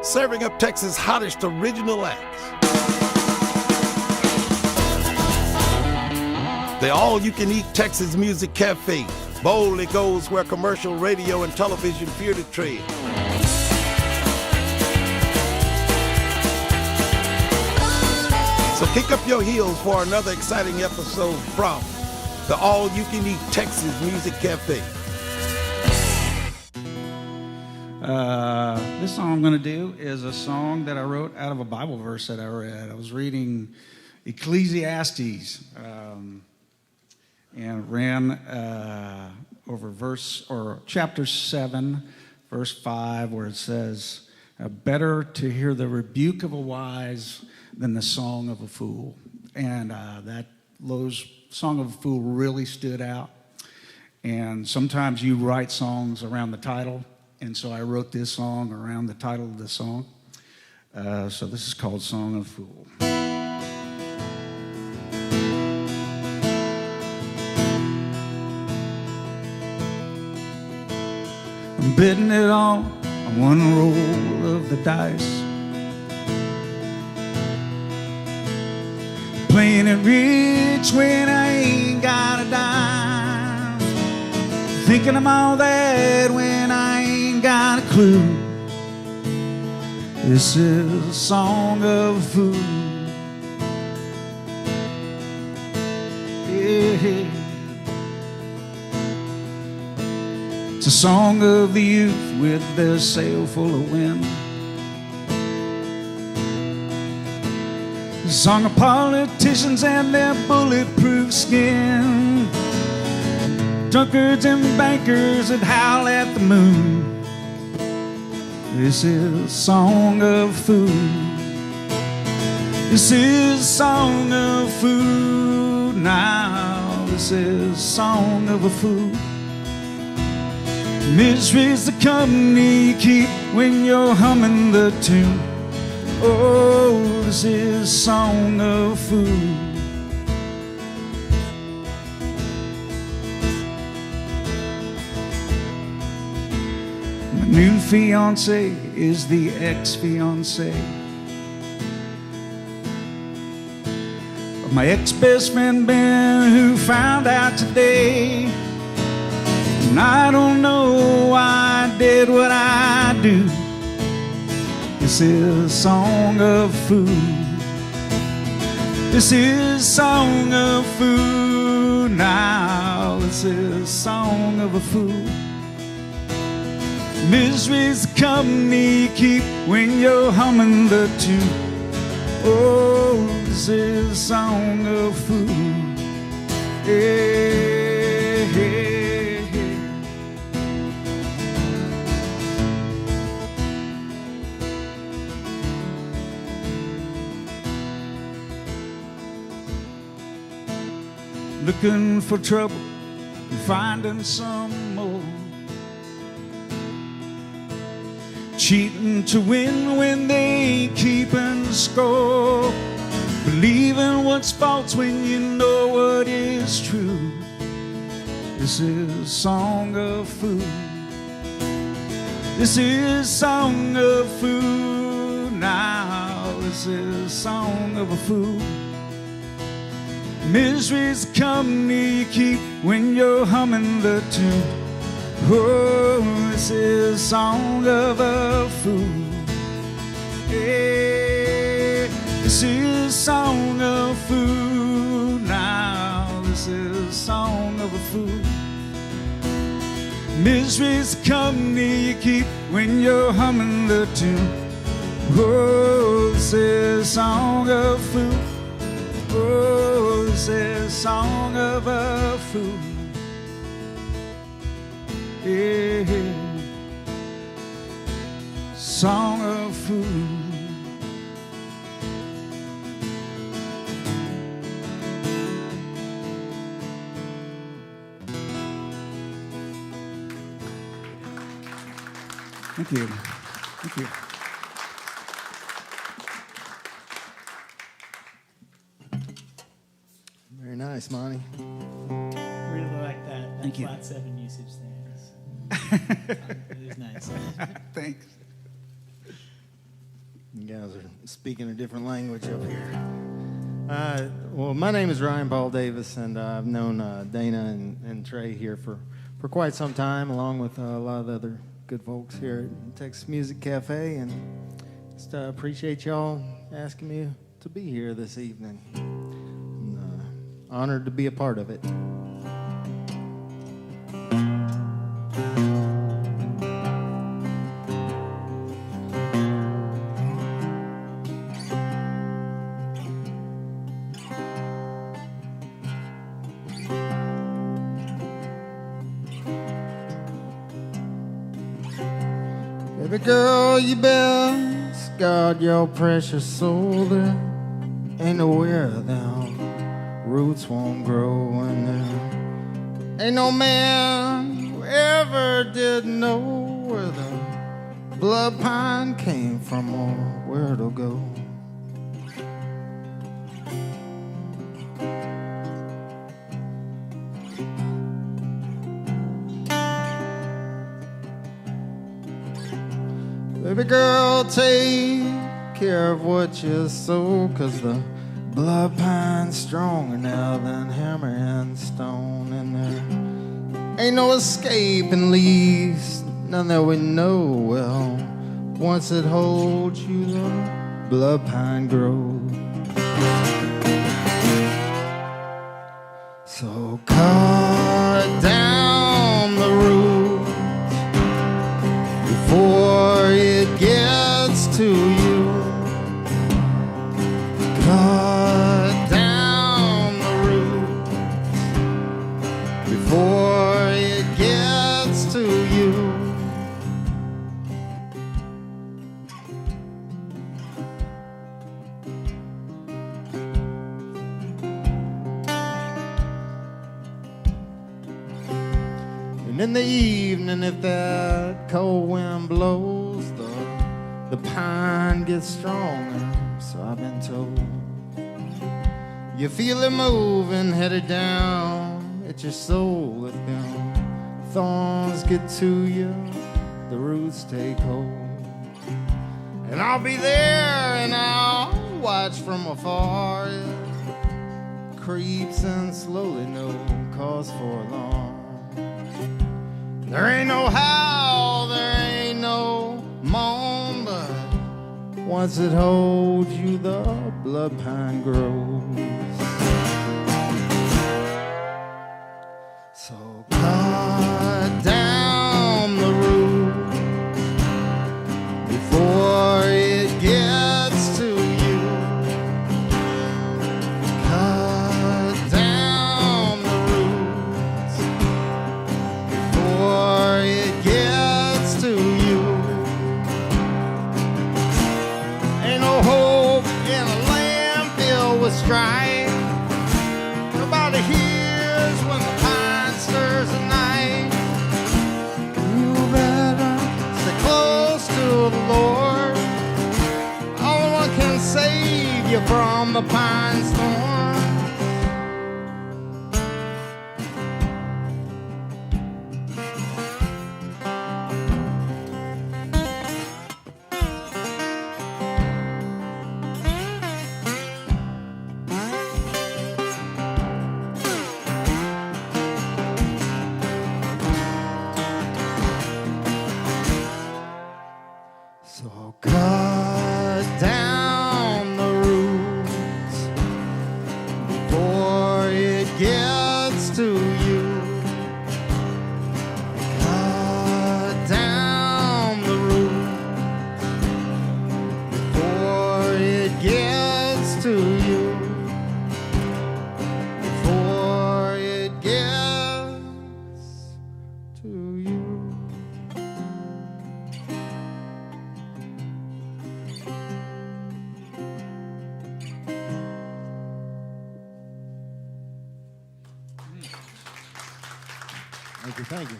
serving up Texas' hottest original acts. The all-you-can-eat Texas Music Cafe boldly goes where commercial radio and television fear to tread. So kick up your heels for another exciting episode from the all-you-can-eat Texas Music Cafe. This song I'm going to do is a song that I wrote out of a Bible verse that I read. I was reading Ecclesiastes and ran over chapter 7, verse 5, where it says, "Better to hear the rebuke of a wise than the song of a fool." And that song of a fool really stood out. And sometimes you write songs around the title. And so I wrote this song around the title of the song. So this is called Song of a Fool. I'm betting it all on one roll of the dice, playing it rich when I ain't got a dime, thinking I'm all that when I ain't got a clue. This is a song of a fool. Yeah. It's a song of the youth with their sail full of wind, a song of politicians and their bulletproof skin, drunkards and bankers that howl at the moon. This is a song of a fool. This is a song of a fool now. This is a song of a fool. Misery's the company you keep when you're humming the tune. Oh, this is a song of a fool. My new fiance is the ex-fiance of my ex-best friend Ben, who found out today. And I don't know why I did what I do. This is a song of a fool. This is a song of a fool now. This is a song of a fool. Misery's the company you keep when you're humming the tune. Oh, this is a song of a fool. Hey, hey, hey. Looking for trouble and finding some more, cheating to win when they ain't keeping score, believing what's false when you know what is true. This is a song of a fool. This is a song of a fool now. This is a song of a fool. Misery's the company you keep when you're humming the tune. Oh, this is a song of a fool. Hey, this is a song of a fool now. This is a song of a fool. Misery's the company you keep when you're humming the tune. Oh, this is a song of a fool. Oh, this is a song of a fool. Yeah. Song of a fool. Thank you. Thank you. Very nice, Monty. Really like that Thank you. flat 7 usage there. It was nice. Thanks. You guys are speaking a different language up here. Well, my name is Ryan Paul Davis, and I've known Dana and Trey here for quite some time, along with a lot of the other good folks here at Texas Music Cafe, and just appreciate y'all asking me to be here this evening. I'm honored to be a part of it. Baby girl, you best guard your precious soul. There ain't nowhere them roots won't grow, and there ain't no man who ever did know where the blood pine came from or where it'll go. Baby girl, take care of what you sow, 'cause the blood pine's stronger now than hammer and stone, and there ain't no escaping, least none that we know well. Once it holds you, the blood pine grows. So cut down the roots before it gets to you. Cut down the roots before it gets to you. And in the evening, if that cold wind blows, the pine gets stronger, so I've been told. You feel it moving, headed down at your soul. If them thorns get to you, the roots take hold. And I'll be there and I'll watch from afar. It creeps in slowly, no cause for alarm. There ain't no howl, there ain't no moan, but once it holds you, the blood pine grows. So cut down the roots before it gets to you. Cut down the roots before it gets to you. Ain't no hope in a land filled with strife. Nobody hears when the pine stirs at night. You better stay close to the Lord. Only one can save you from the pine storm. So cut down the roots before it gets to you. Cut down the roots before it gets to you. Before it gets to you. Thank you.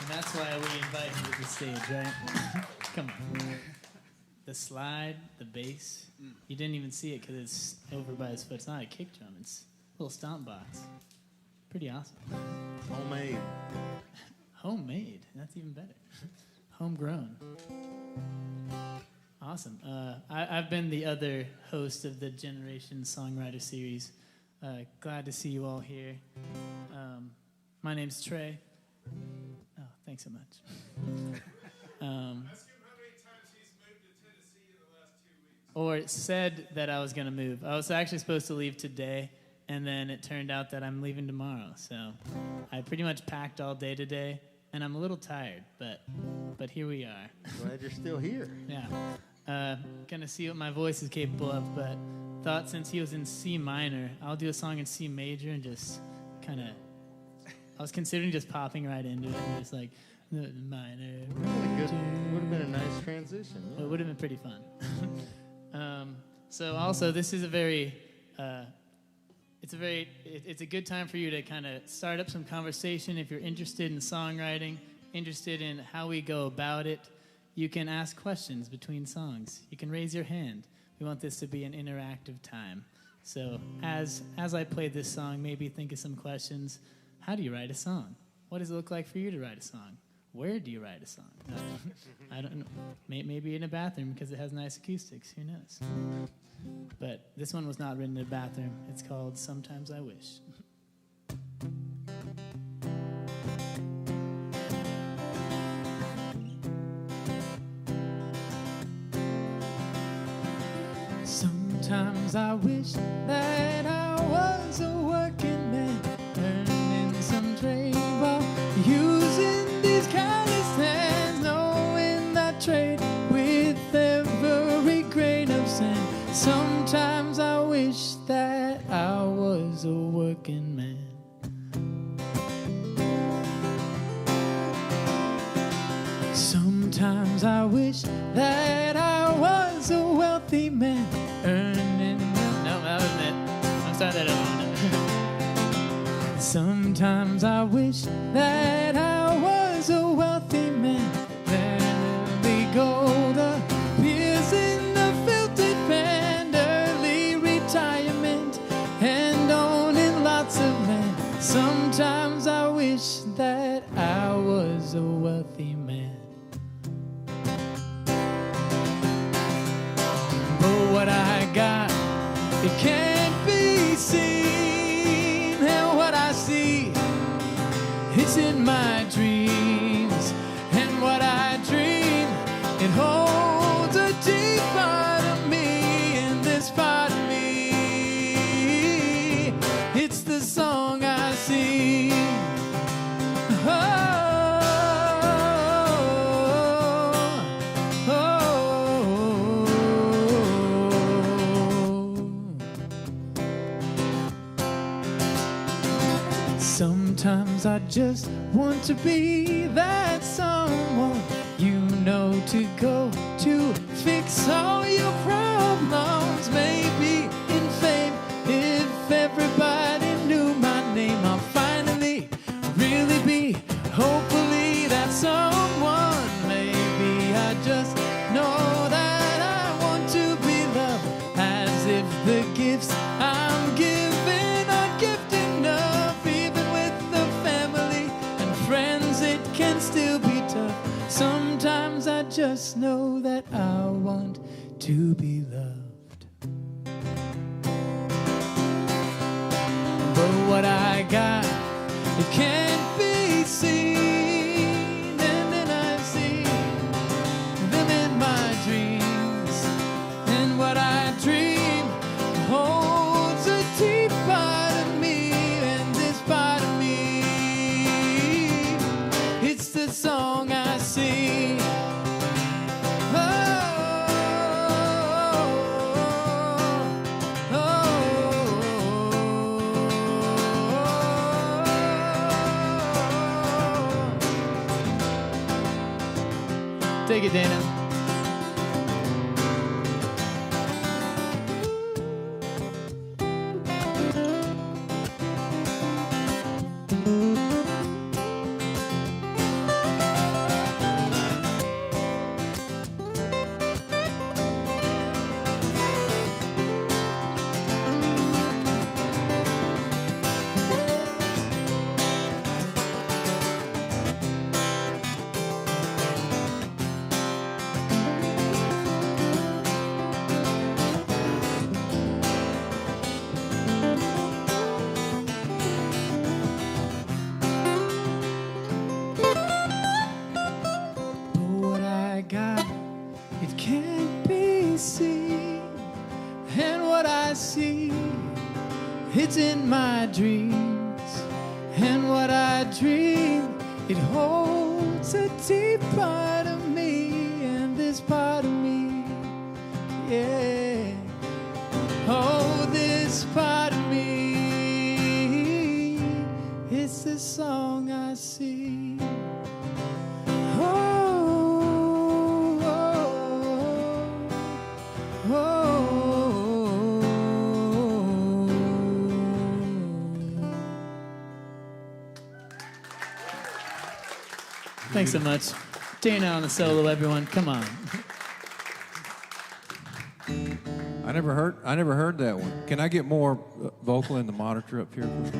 And that's why we invite you to the stage, right? Come on. The slide, the bass. You didn't even see it because it's over by his foot. It's not a kick drum. It's a little stomp box. Pretty awesome. Homemade. Homemade. That's even better. Homegrown. Awesome. I've been the other host of the Generation Songwriter series. Glad to see you all here. My name's Trey. Oh, thanks so much. Ask him how many times he's moved to Tennessee in the last 2 weeks. Or it said that I was going to move. I was actually supposed to leave today, and then it turned out that I'm leaving tomorrow. So I pretty much packed all day today, and I'm a little tired, but here we are. Glad you're still here. Yeah. Gonna see what my voice is capable of, but thought since he was in C minor, I'll do a song in C major and just kind of, I was considering just popping right into it and just like, minor. Would have been a nice transition. Yeah. Well, it would have been pretty fun. So also, this is a very, it's a good time for you to kind of start up some conversation if you're interested in songwriting, interested in how we go about it. You can ask questions between songs. You can raise your hand. We want this to be an interactive time. So as I play this song, maybe think of some questions. How do you write a song? What does it look like for you to write a song? Where do you write a song? I don't know. Maybe in a bathroom because it has nice acoustics. Who knows? But this one was not written in a bathroom. It's called Sometimes I Wish. Sometimes I wish that I was a working man, earning some trade while using these callous hands, knowing that trade with every grain of sand. Sometimes I wish that I was a working man. Sometimes I wish that I was a wealthy man, earning. No, that wasn't it. I'll start that over. Sometimes I wish that I was a wealthy man, that the gold appears in the filtered pan, early retirement, and owning lots of land. Sometimes I wish that I was a wealthy man. What I got, it can't be seen, and what I see, it's in my dreams, and what I dream, it holds a deep part of me, and this part of me, it's the song I sing. Sometimes I just want to be that someone you know to go to fix all your problems. Maybe in fame, if everybody knew my name, I'll finally really be, hopefully, that someone. Maybe I just know that I want to be loved, as if the gifts I'm given are gift enough. Can still be tough. Sometimes I just know that I want to be loved. But what I got, it can't be seen. And then I see them in my dreams, and what I dream holds a deep part of me, and this part of me, it's the song I sing. Oh, oh, oh. Take it, Dana. see, it's in my dreams. And what I dream, it holds a deep part of me, and this part of me, yeah. Oh, this part of me, it's the song I sing. Oh, oh, oh, oh. Thanks so much. Dana on the solo, everyone. Come on. I never heard that one. Can I get more vocal in the monitor up here, please?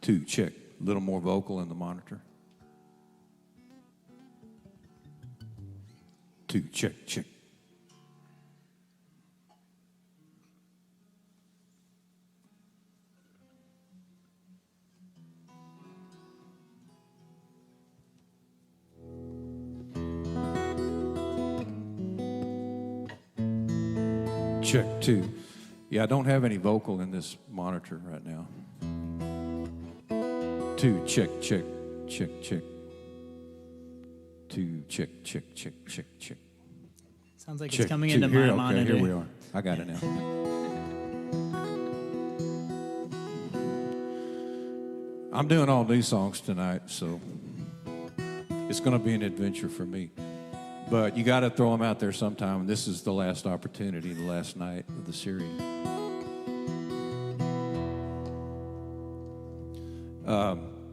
2, check. A little more vocal in the monitor. 2, check, check. Check 2. Yeah, I don't have any vocal in this monitor right now. 2, check, check, check, check. 2, check, check, check, check, check. Sounds like Check it's coming 2. into Here, my okay, monitor. here we are. I got it now. I'm doing all these songs tonight, so it's going to be an adventure for me. But you got to throw them out there sometime. This is the last opportunity, the last night of the series.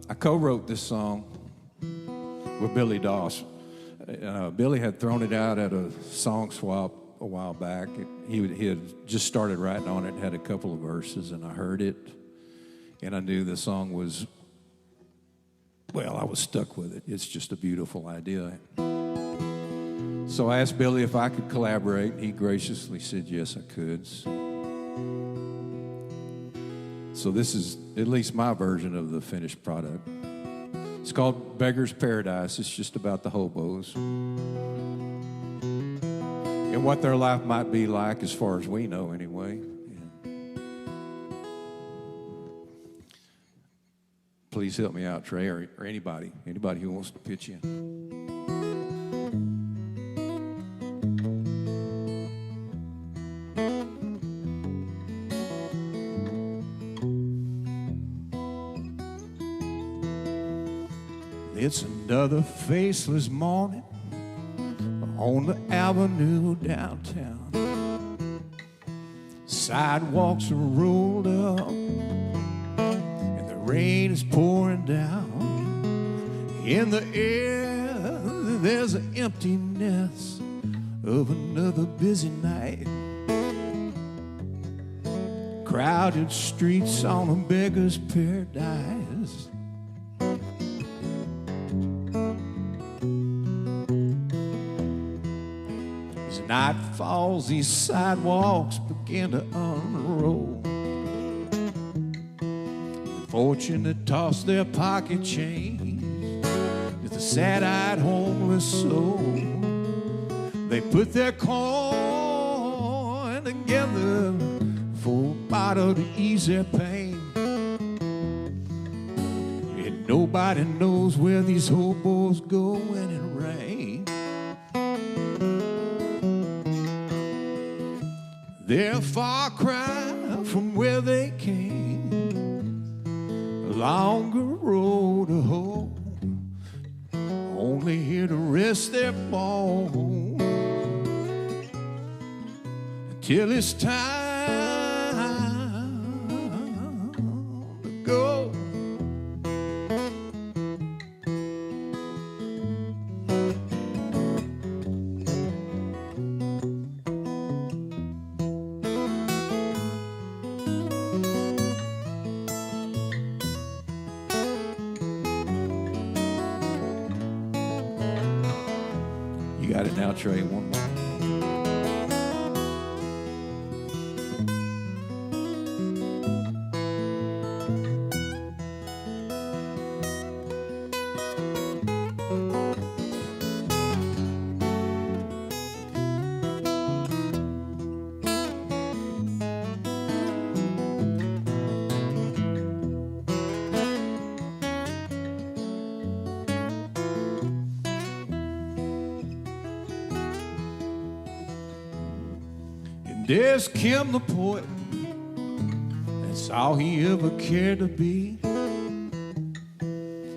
I co-wrote this song with Billy Doss. Billy had thrown it out at a song swap a while back. He had just started writing on it and had a couple of verses, and I heard it, and I knew the song was, well, I was stuck with it. It's just a beautiful idea. So I asked Billy if I could collaborate. He graciously said yes, I could. So this is at least my version of the finished product. It's called Beggar's Paradise. It's just about the hobos and what their life might be like, as far as we know anyway. Please help me out, Trey, or anybody who wants to pitch in. It's another faceless morning on the avenue downtown. Sidewalks are rolled up and the rain is pouring down. In the air there's an emptiness of another busy night. Crowded streets on a beggar's paradise. Night falls, these sidewalks begin to unroll. The fortunate toss their pocket change to the sad-eyed homeless soul. They put their coin together for a bottle to ease their pain. And nobody knows where these hobos go when it rains. They're a far cry from where they came, a longer road to home, only here to rest their bones until it's time to go. You got it now, Trey. One more. There's Kim the poet, that's all he ever cared to be.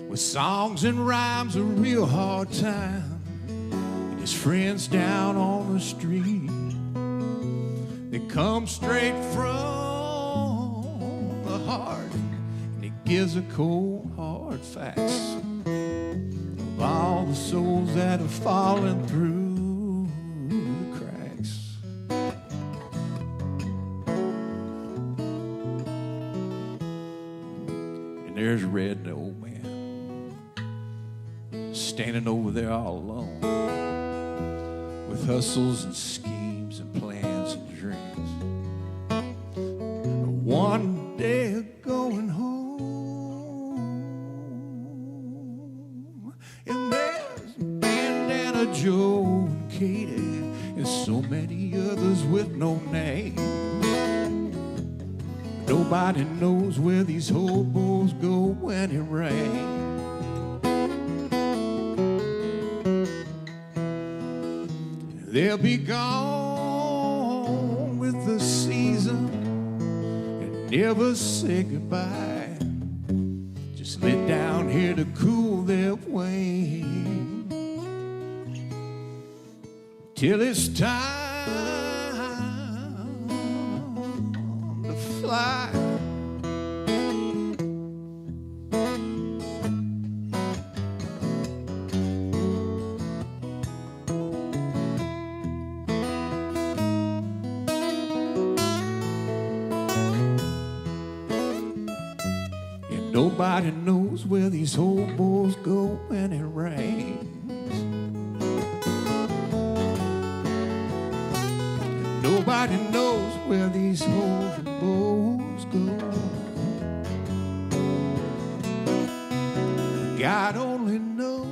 With songs and rhymes, a real hard time, and his friends down on the street, they come straight from the heart, and he gives a cold hard facts of all the souls that have fallen through the cracks. And there's Red, the old man, standing over there all alone, with hustles and schemes and plans and dreams. One day going home, and there's Bandana Joe and Katie, and so many others with no name. Nobody knows where these hobos go when it rains. They'll be gone with the season and never say goodbye. Just lay down here to cool their wing till it's time to fly. Nobody knows where these hobos go when it rains. Nobody knows where these hobos go. God only knows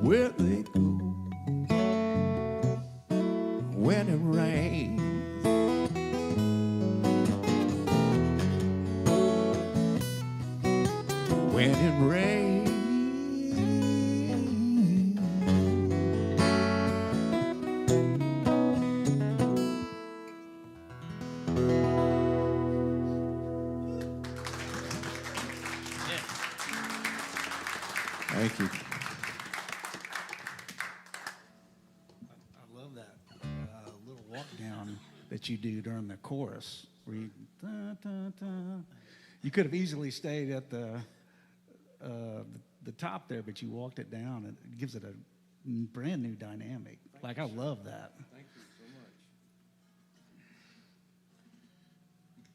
where they go when it rains. When it rains. Thank you. I love that little walk down that you do during the chorus. Where you, da, da, da. You could have easily stayed at the top there, but you walked it down, and it gives it a brand new dynamic. Like, I love that. Thank you so much.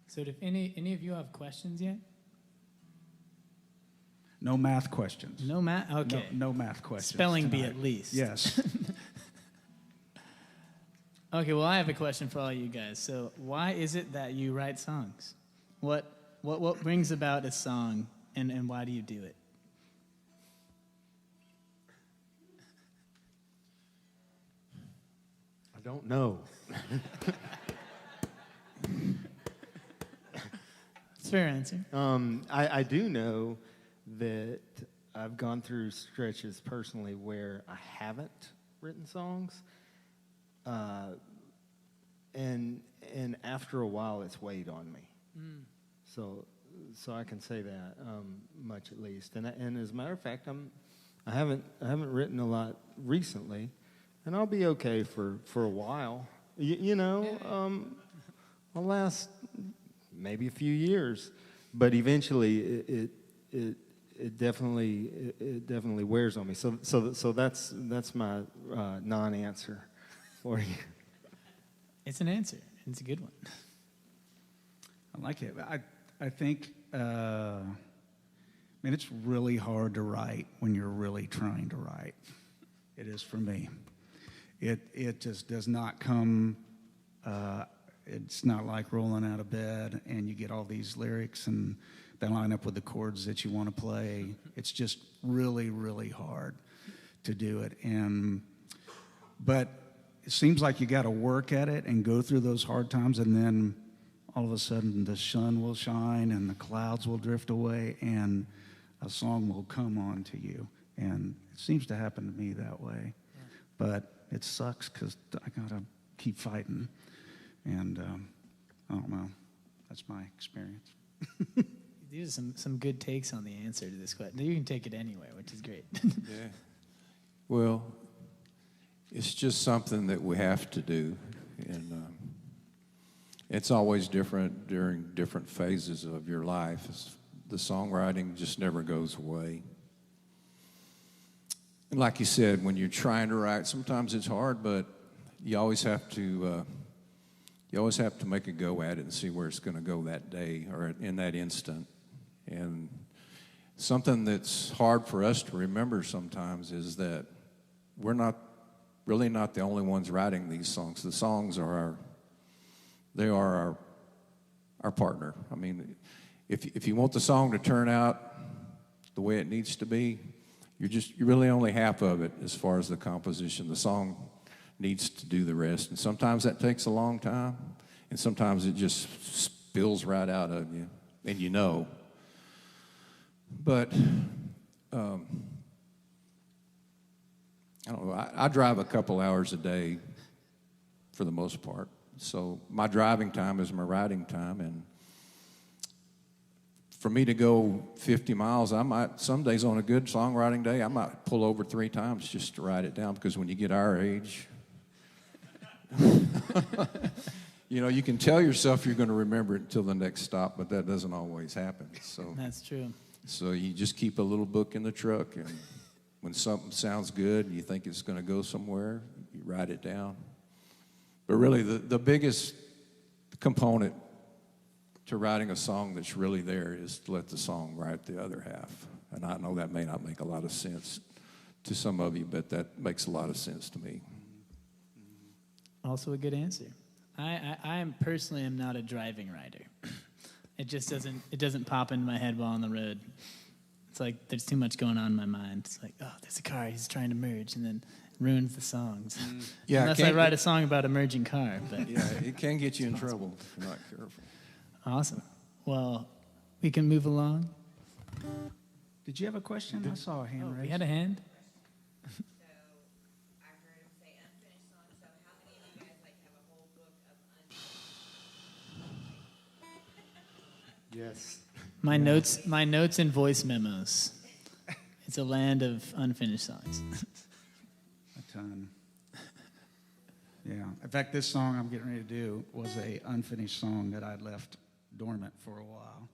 So, if any of you have questions yet? No math questions. No math. Okay. No math questions. Spelling bee tonight. at least. Yes. Okay. Well, I have a question for all you guys. So, why is it that you write songs? What brings about a song, and why do you do it? I don't know. It's a fair answer. I do know that I've gone through stretches personally where I haven't written songs, and after a while it's weighed on me. So I can say that much at least. And as a matter of fact, I haven't written a lot recently, and I'll be okay for a while. I'll last maybe a few years, but eventually it definitely wears on me. So that's my non-answer for you. It's an answer. It's a good one. I like it. I think, it's really hard to write when you're really trying to write. It is for me. It just does not come, it's not like rolling out of bed and you get all these lyrics and they line up with the chords that you want to play. It's just really, really hard to do it. But it seems like you got to work at it and go through those hard times, and then all of a sudden the sun will shine and the clouds will drift away and a song will come on to you. And seems to happen to me that way. Yeah. But it sucks because I got to keep fighting. And I don't know. That's my experience. These are some good takes on the answer to this question. You can take it anyway, which is great. Yeah. Well, it's just something that we have to do. And it's always different during different phases of your life. The songwriting just never goes away. And like you said, when you're trying to write, sometimes it's hard, but you always have to make a go at it and see where it's going to go that day or in that instant. And something that's hard for us to remember sometimes is that we're not the only ones writing these songs. The songs are our partner. I mean, if you want the song to turn out the way it needs to be, you're really only half of it as far as the composition. The song needs to do the rest, and sometimes that takes a long time, and sometimes it just spills right out of you, and you know. But I don't know. I drive a couple hours a day for the most part. So my driving time is my writing time. And for me to go 50 miles, some days on a good songwriting day, I might pull over 3 times just to write it down, because when you get our age, you can tell yourself you're going to remember it until the next stop, but that doesn't always happen. So that's true. So you just keep a little book in the truck, and when something sounds good and you think it's going to go somewhere, you write it down. But really, the biggest component to writing a song that's really there is to let the song write the other half. And I know that may not make a lot of sense to some of you, but that makes a lot of sense to me. Also a good answer. I personally am not a driving writer. It just doesn't pop into my head while on the road. It's like there's too much going on in my mind. It's like, oh, there's a car, he's trying to merge, and then ruins the songs. Yeah, unless I write a song about a merging car. But yeah, it can get you in trouble if you're not careful. Awesome. Well, we can move along. Did you have a question? I saw a hand raised. We had a hand. Yes. My notes and voice memos. It's a land of unfinished songs. A ton. Yeah. In fact, this song I'm getting ready to do was a unfinished song that I'd left dormant for a while.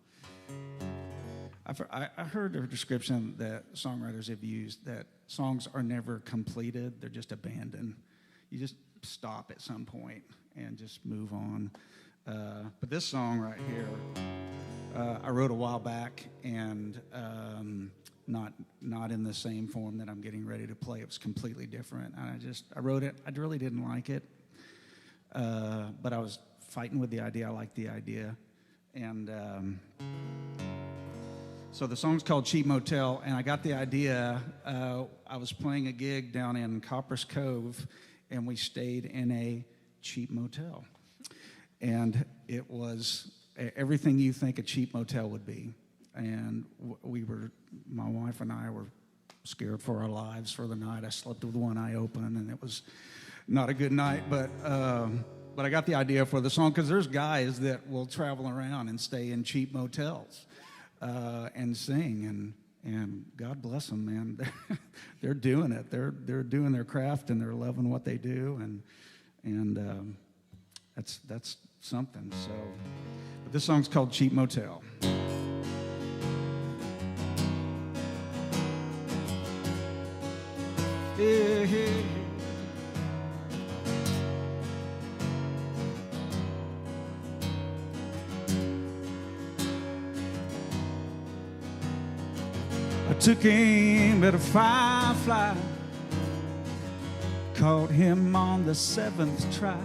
I heard a description that songwriters have used that songs are never completed, they're just abandoned. You just stop at some point and just move on. But this song right here, I wrote a while back, and not in the same form that I'm getting ready to play. It was completely different. And I wrote it. I really didn't like it, but I was fighting with the idea. I liked the idea, and so the song's called Cheap Motel. And I got the idea. I was playing a gig down in Copper's Cove, and we stayed in a cheap motel, and it was everything you think a cheap motel would be. And my wife and I were scared for our lives for the night. I slept with one eye open, and it was not a good night. But I got the idea for the song, because there's guys that will travel around and stay in cheap motels and sing, and God bless them, man. They're doing it. They're doing their craft, and they're loving what they do, and that's something. So, but this song's called Cheap Motel. Hey, hey. I took aim at a firefly, caught him on the 7th try.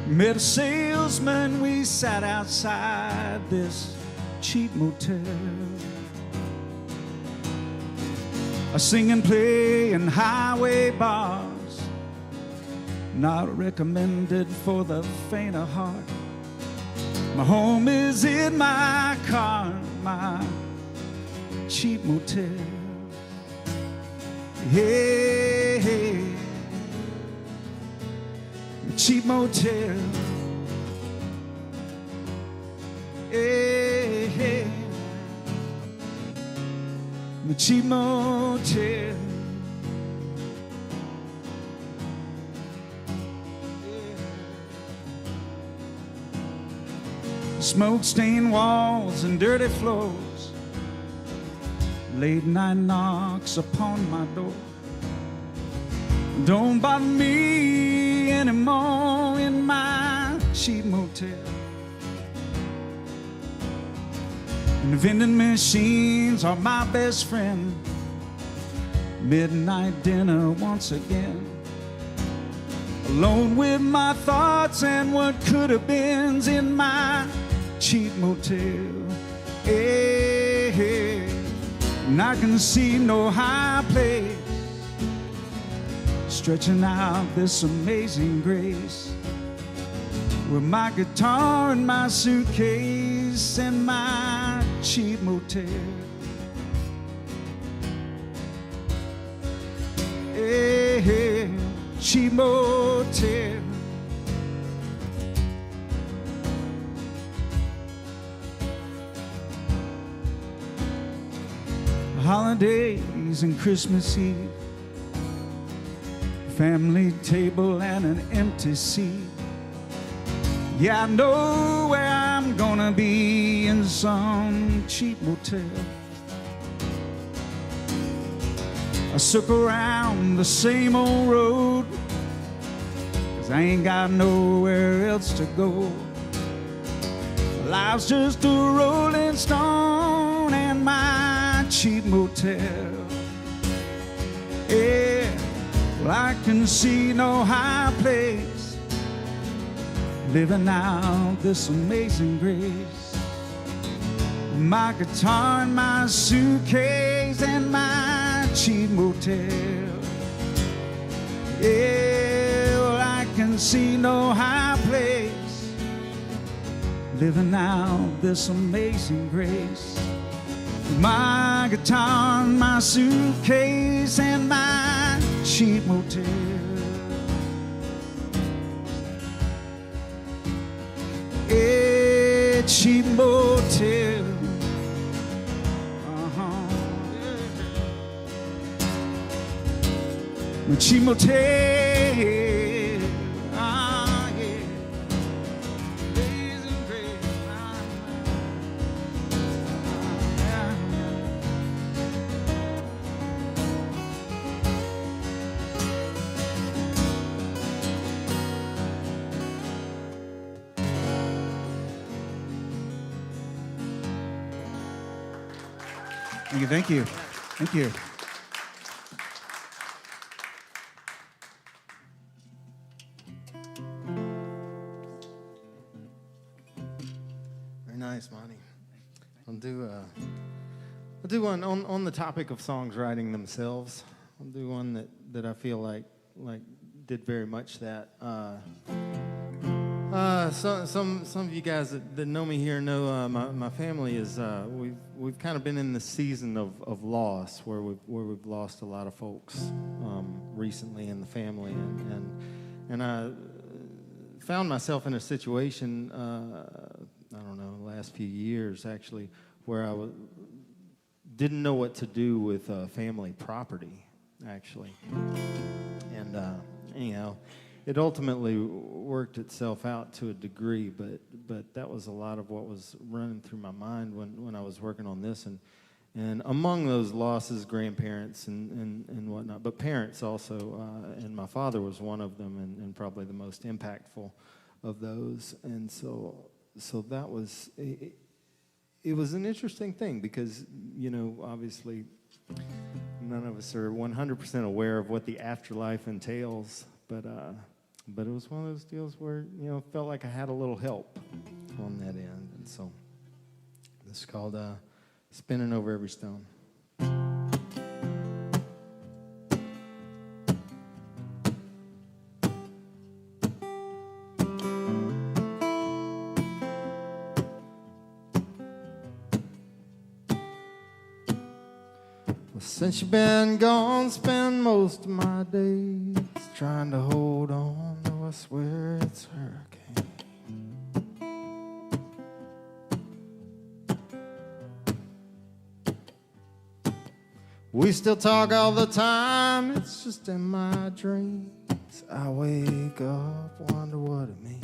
Met a salesman, we sat outside this cheap motel. A sing and play in highway bars, not recommended for the faint of heart. My home is in my car, my cheap motel. Hey, hey, cheap motel. Hey, hey, cheap motel. Smoke-stained walls and dirty floors, late night knocks upon my door. Don't bother me anymore in my cheap motel. And the vending machines are my best friend. Midnight dinner once again. Alone with my thoughts and what could have been's in my cheap motel. Hey, hey. And I can see no high place stretching out this amazing grace, with my guitar and my suitcase and my cheap motel. Hey, hey, cheap motel. Holidays and Christmas Eve, family table and an empty seat. Yeah, I know where I'm gonna be, in some cheap motel. I circle around the same old road, 'cause I ain't got nowhere else to go. Life's just a rolling stone and my cheap motel. Yeah, well, I can see no high place living out this amazing grace. My guitar and my suitcase and my cheap motel. Yeah, well, I can see no high place living out this amazing grace. My guitar and my suitcase and my cheap motel. A cheap motel. My cheap motel. Ah, yeah. Amazing grace. Thank you, thank you, thank you. Very nice, Monty. I'll do one on the topic of songs writing themselves. I'll do one that I feel like did very much that. Some of you guys that know me here know my family is we've kind of been in the season of loss where we've lost a lot of folks recently in the family, and I found myself in a situation I don't know, the last few years actually, where I didn't know what to do with family property actually, and anyhow. It ultimately worked itself out to a degree, but that was a lot of what was running through my mind when I was working on this, and among those losses, grandparents and whatnot, but parents also, and my father was one of them, and probably the most impactful of those, and so that was it was an interesting thing because obviously none of us are 100% aware of what the afterlife entails, but it was one of those deals where, felt like I had a little help on that end. And so this is called Spinning Over Every Stone. Well, since you've been gone, spend most of my days trying to hold on, though I swear it's a hurricane. We still talk all the time, it's just in my dreams. I wake up, wonder what it means.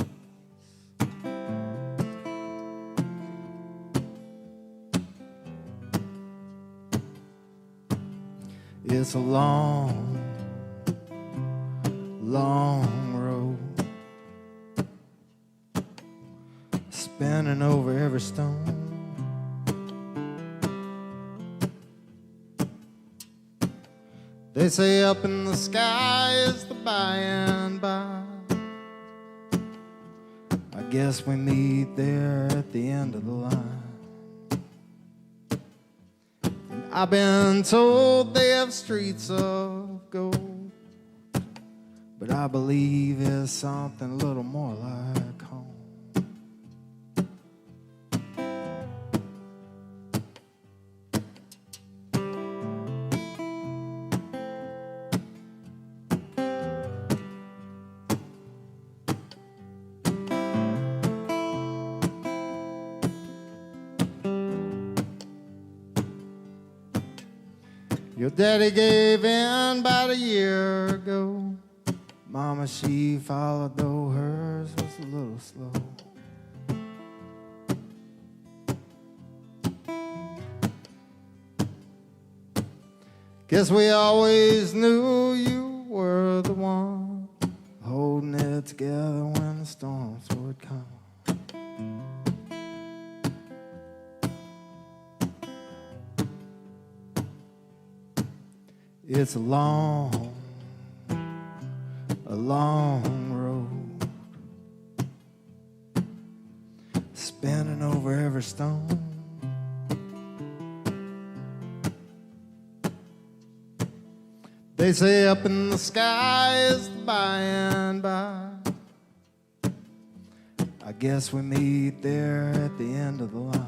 It's a long, long road, spinning over every stone. They say up in the sky is the by and by. I guess we meet there at the end of the line. I've been told they have streets of gold, but I believe it's something a little more like home. Your daddy gave in about a year ago. Mama, she followed, though hers was a little slow. Guess we always knew you were the one holding it together when the storms would come. It's a long road, spinning over every stone. They say up in the sky is the by and by. I guess we meet there at the end of the line.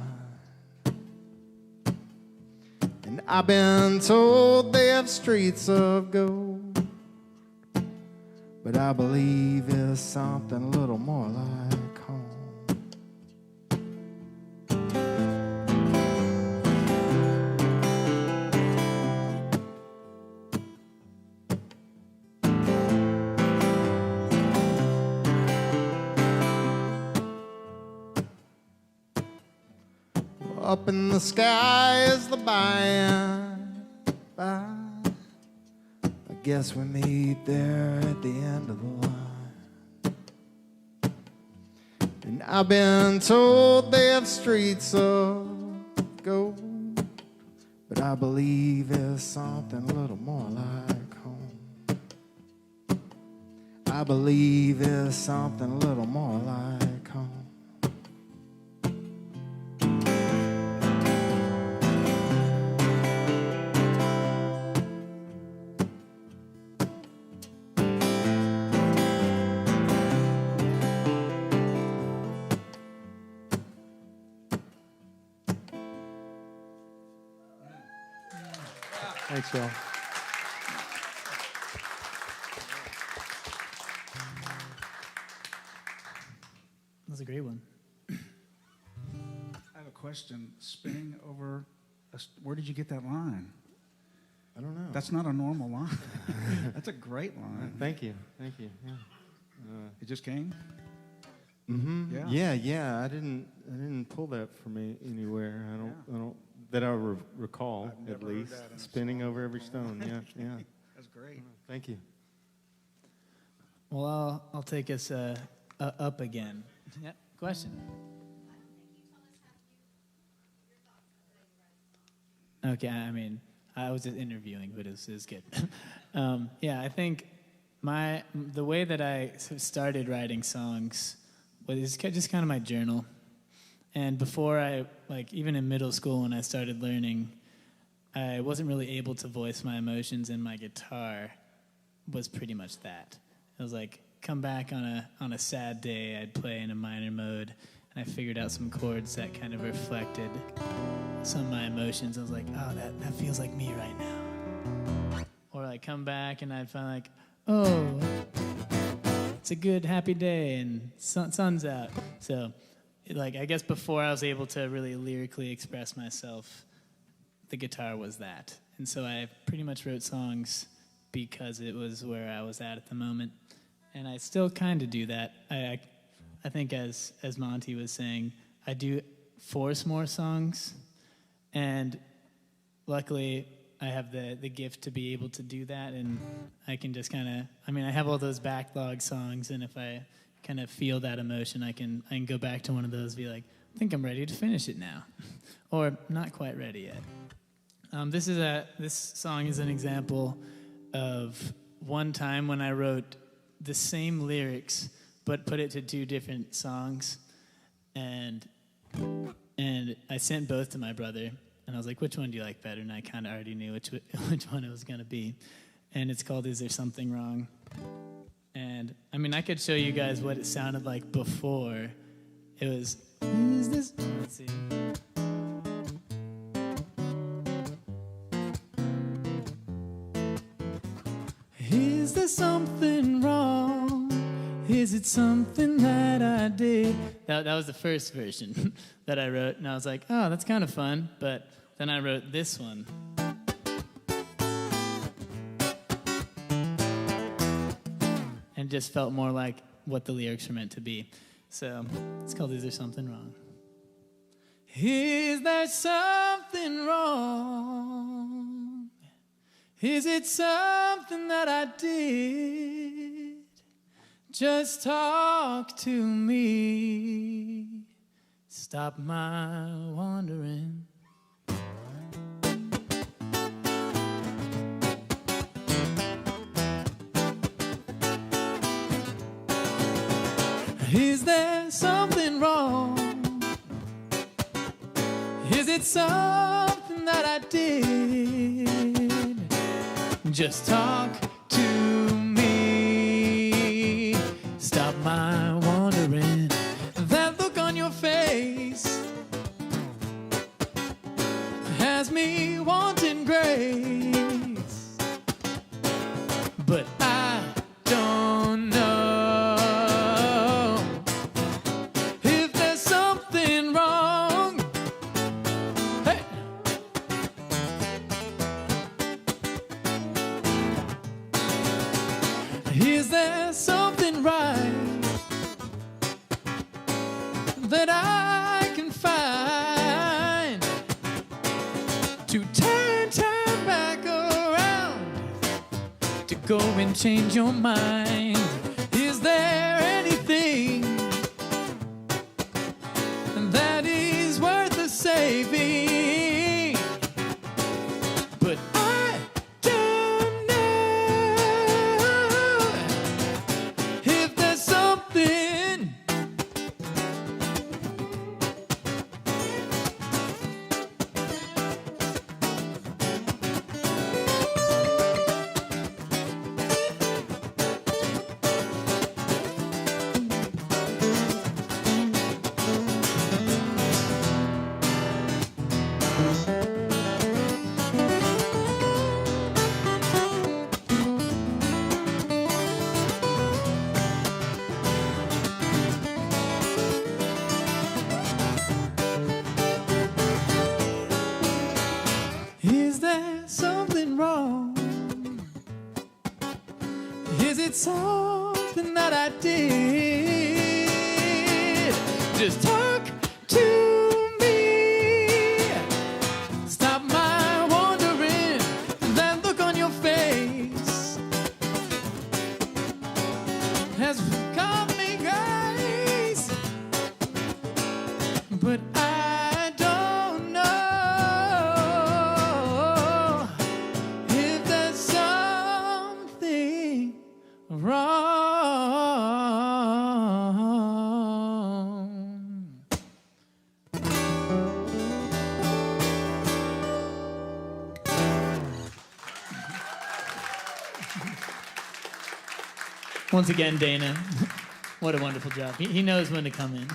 And I've been told they have streets of gold, but I believe it's something a little more like home. Up in the sky is the by and by. I guess we meet there at the end of the line. And I've been told they have streets of gold, but I believe it's something a little more like home. I believe it's something a little more like home. Thanks, Phil. That's a great one. I have a question. Spinning over, where did you get that line? I don't know. That's not a normal line. That's a great line. Thank you. Yeah. It just came? Mm-hmm. Yeah. I didn't pull that from anywhere. I don't that I recall, at least. Spinning over every stone. Yeah. That's great. Thank you. Well, I'll take us up again. Yep. Question. Okay, I mean, I was just interviewing, but it was good. Yeah, I think the way that I started writing songs was just kind of my journal. And before even in middle school when I started learning, I wasn't really able to voice my emotions, and my guitar was pretty much that. It was like, come back on a sad day, I'd play in a minor mode. and I figured out some chords that kind of reflected some of my emotions. I was like, oh, that feels like me right now. Or I come back and I find like, oh, it's a good, happy day, and sun's out. So, like, I guess before I was able to really lyrically express myself, the guitar was that. And so I pretty much wrote songs because it was where I was at the moment. And I still kind of do that. I think as Monte was saying, I do force more songs. And luckily, I have the gift to be able to do that. And I can just kind of, I have all those backlog songs. And if I kind of feel that emotion, I can go back to one of those and be like, I think I'm ready to finish it now. Or not quite ready yet. This song is an example of one time when I wrote the same lyrics but put it to two different songs, and I sent both to my brother, and I was like, which one do you like better? And I kind of already knew which one it was going to be, and it's called Is There Something Wrong? And I could show you guys what it sounded like before. It was, is this, let's see. Is there something wrong? Is it something that I did? That was the first version that I wrote, and I was like, oh, that's kind of fun. But then I wrote this one. And just felt more like what the lyrics were meant to be. So it's called Is There Something Wrong? Is there something wrong? Is it something that I did? Just talk to me. Stop my wandering. Is there something wrong? Is it something that I did? Just talk to me. Stop my wandering. That look on your face has me wanting grace, but I don't know if there's something wrong. Hey. Is there something right that I can find to turn back around, to go and change your mind? Is there anything that is worth the saving? But I don't know if there's something. Is there something wrong? Is it something that I did? Just talk to me. Stop my wandering. That look on your face has got me grace, but I don't know if there's something wrong. Once again, Dana, what a wonderful job. He knows when to come in.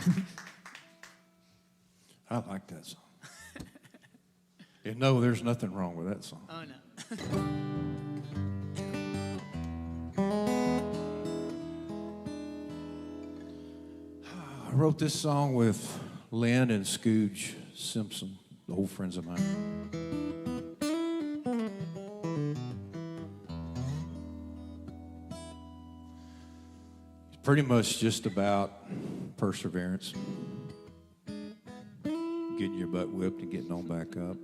I like that song. And no, there's nothing wrong with that song. Oh, no. I wrote this song with Lynn and Scooge Simpson, the old friends of mine. It's pretty much just about perseverance, getting your butt whipped and getting on back up.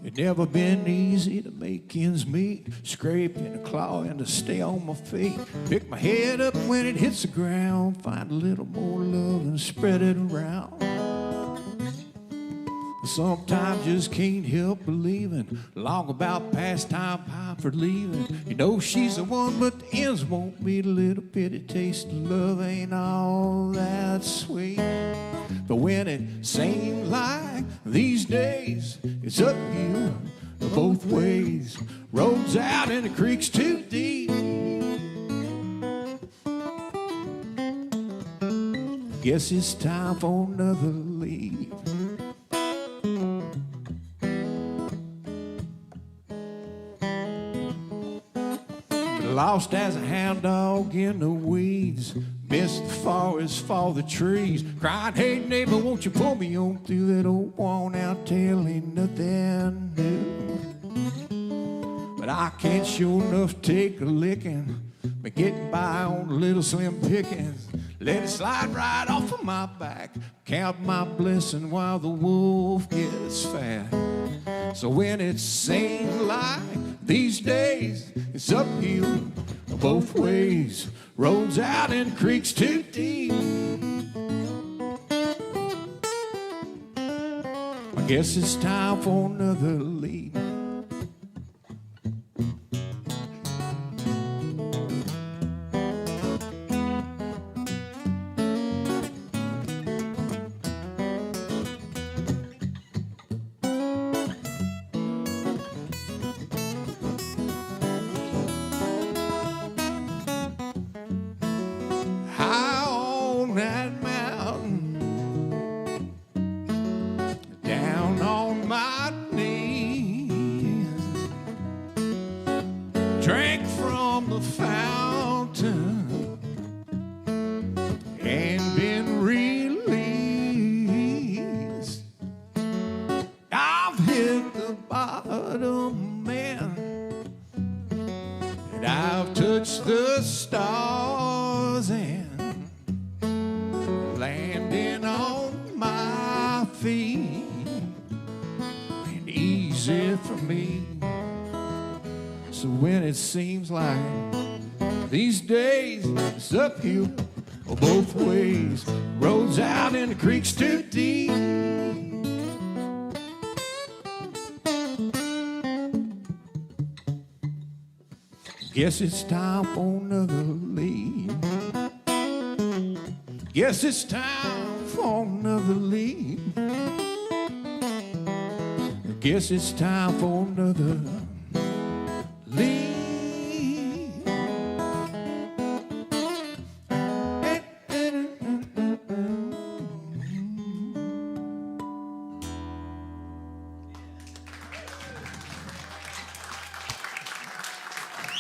It never been easy to make ends meet, scraping a claw and to stay on my feet. Pick my head up when it hits the ground, find a little more love and spread it around. Sometimes just can't help believing, long about past time, time for leaving. You know she's the one, but the ends won't meet. A little bitty taste of love ain't all that sweet. But when it seems like these days it's uphill both ways, roads out and the creek's too deep. Guess it's time for another leave. Lost as a hound dog in the weeds, missed the forest for the trees. Crying, hey neighbor, won't you pull me on through that old worn out tale? Ain't nothing new, but I can't sure enough take a licking. Been getting by on a little slim pickings. Let it slide right off of my back. Count my blessing while the wolf gets fat. So when it seems like these days it's uphill both ways, roads out and creeks too deep, I guess it's time for another leap. Seems like these days it's uphill both ways, roads out and the creeks too deep. Guess it's time for another leave. Guess it's time for another leave. Guess it's time for another leave.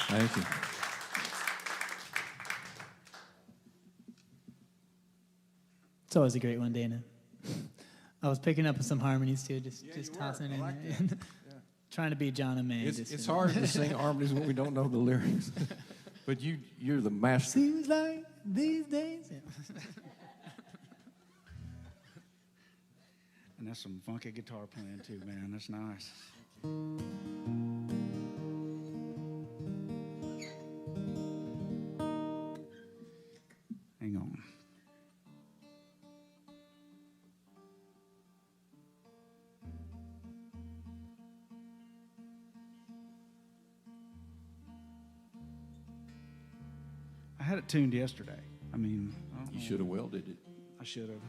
Thank you. It's always a great one, Dana. I was picking up some harmonies too, just tossing in there. Yeah. Trying to be John and May. It's hard to sing harmonies when we don't know the lyrics. But you're the master. Seems like these days. Yeah. And that's some funky guitar playing too, man. That's nice. Hang on. it tuned yesterday. I mean, I don't You know. should have welded it. I should have.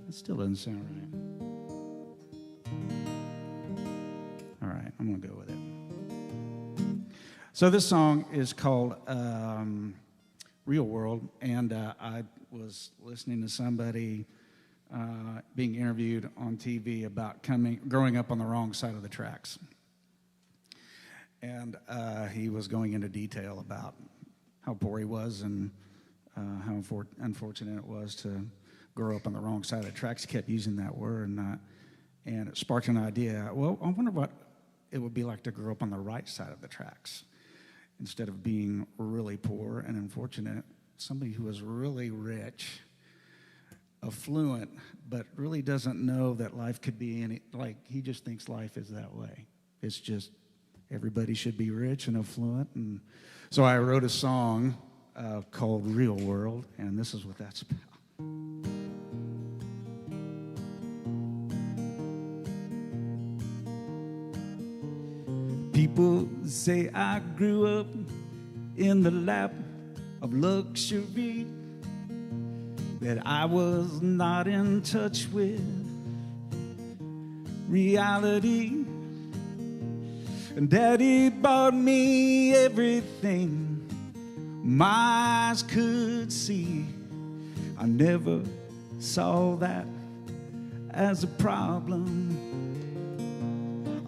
It still doesn't sound right. All right, I'm going to go with it. So this song is called Real World, and I was listening to somebody being interviewed on TV about growing up on the wrong side of the tracks. And he was going into detail about how poor he was and how unfortunate it was to grow up on the wrong side of the tracks. He kept using that word, and it sparked an idea. Well, I wonder what it would be like to grow up on the right side of the tracks. Instead of being really poor and unfortunate, somebody who is really rich, affluent, but really doesn't know that life could be any, like he just thinks life is that way. It's just everybody should be rich and affluent. And so I wrote a song called Real World, and this is what that's about. People say I grew up in the lap of luxury, that I was not in touch with reality. And Daddy bought me everything my eyes could see. I never saw that as a problem.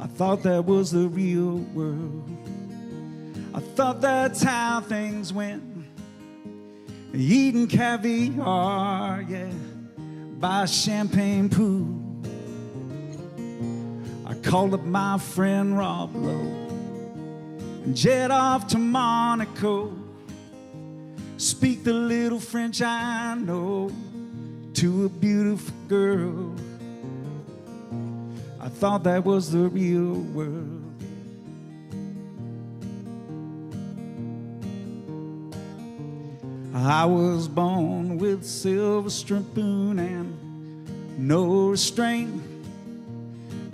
I thought that was the real world. I thought that's how things went. Eating caviar, yeah, by a champagne pool. I called up my friend Rob Lowe and jet off to Monaco. Speak the little French I know to a beautiful girl. I thought that was the real world. I was born with silver spoon and no restraint.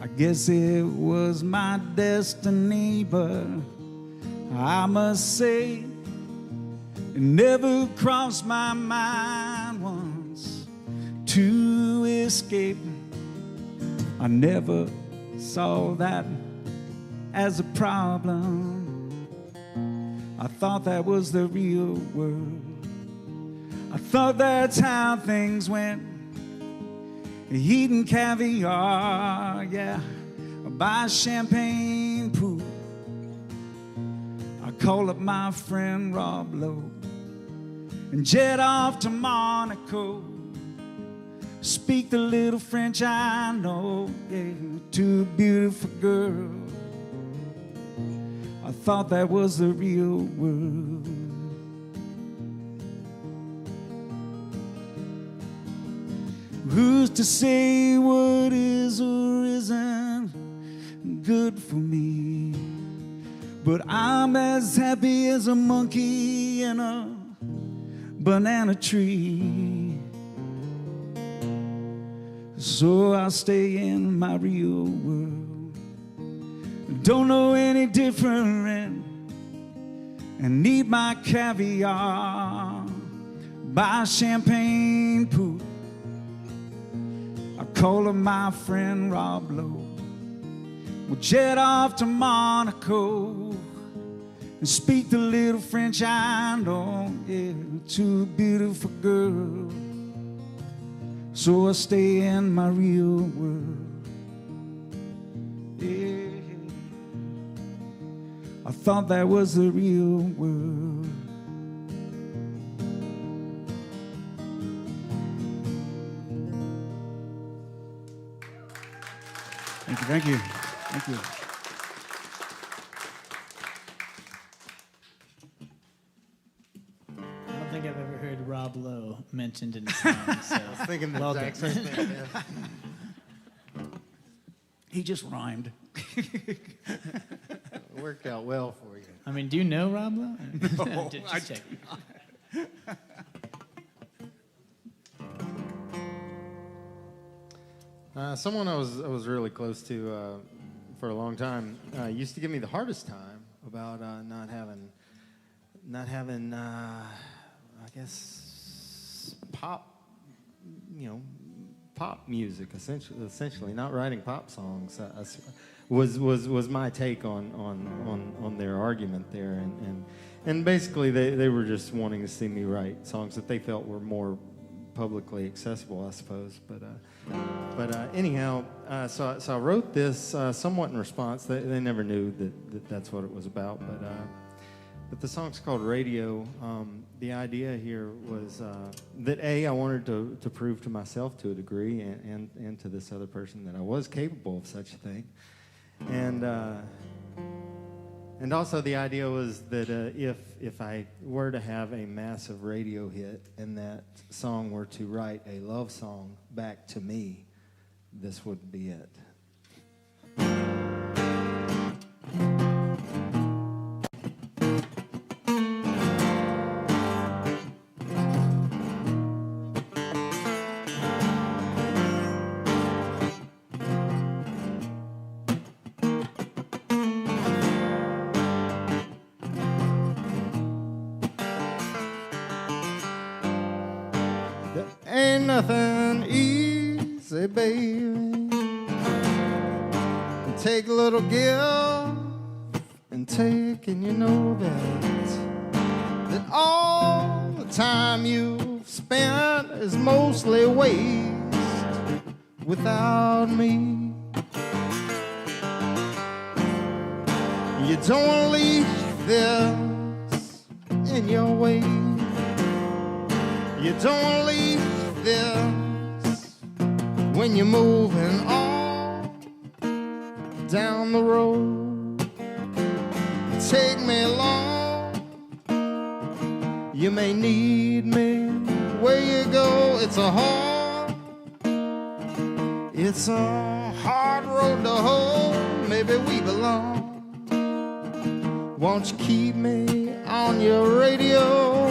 I guess it was my destiny, but I must say it never crossed my mind once to escape. I never saw that as a problem. I thought that was the real world. I thought that's how things went. Eating caviar, yeah, by a champagne pool. I called up my friend Rob Lowe and jet off to Monaco. Speak the little French I know, yeah, to a beautiful girl. I thought that was the real world. Who's to say what is or isn't good for me? But I'm as happy as a monkey in a banana tree. So I'll stay in my real world. Don't know any different and eat my caviar by a champagne pool. I call up my friend Rob Lowe. We'll jet off to Monaco and speak the little French I know, yeah, to a beautiful girl. So I stay in my real world. Yeah. I thought that was the real world. Thank you. Thank you. I don't think I've ever heard Rob Lowe mentioned in a song. So I was thinking the welcome. exact same thing. Yeah. He just rhymed. It worked out well for you. I mean, do you know Rob Lowe? No, Just check. Someone I was really close to for a long time used to give me the hardest time about not having I guess pop music essentially not writing pop songs was my take on their argument there, and basically they were just wanting to see me write songs that they felt were more publicly accessible, I suppose. But anyhow, so I wrote this somewhat in response. They never knew that's what it was about, but the song's called Radio. The idea here was that I wanted to prove to myself to a degree and to this other person that I was capable of such a thing. And also the idea was that if I were to have a massive radio hit and that song were to write a love song back to me, this would be it. Ain't nothing easy, baby. Take a little give and take, and you know that all the time you've spent is mostly waste without me. You don't leave this in your way. You don't leave this when you're moving on down the road. Take me along. You may need me where you go. It's a hard road to hoe. Maybe we belong. Won't you keep me on your radio?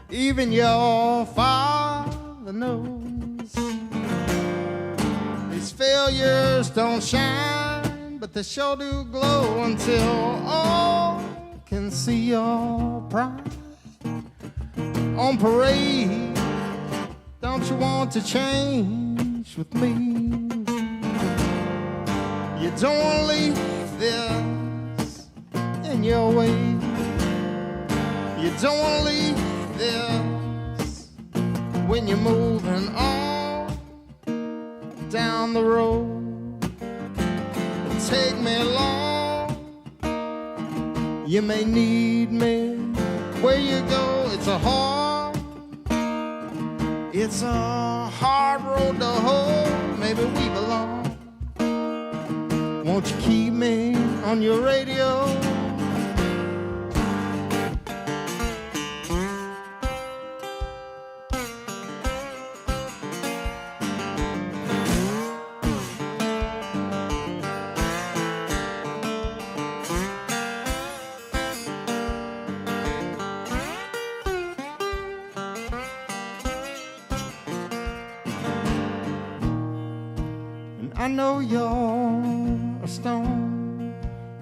Even your father knows these failures don't shine, but they sure do glow until all can see your pride on parade. Don't you want to change with me? You don't leave this in your way. You don't leave this when you're moving on down the road. Take me along. You may need me where you go. It's a hard road to hoe. Maybe we belong. Won't you keep me on your radio? I know you're a stone.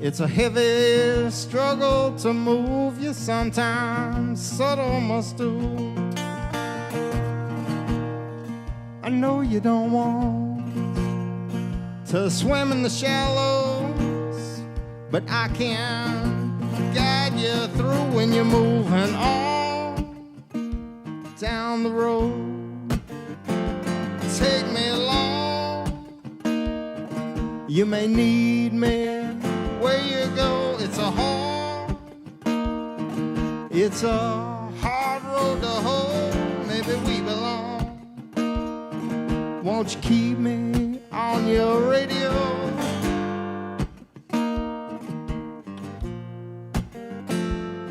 It's a heavy struggle to move you. Sometimes subtle must do. I know you don't want to swim in the shallows, but I can guide you through when you're moving on down the road. Take me along. You may need me where you go. It's a hard road to hoe. Maybe we belong. Won't you keep me on your radio?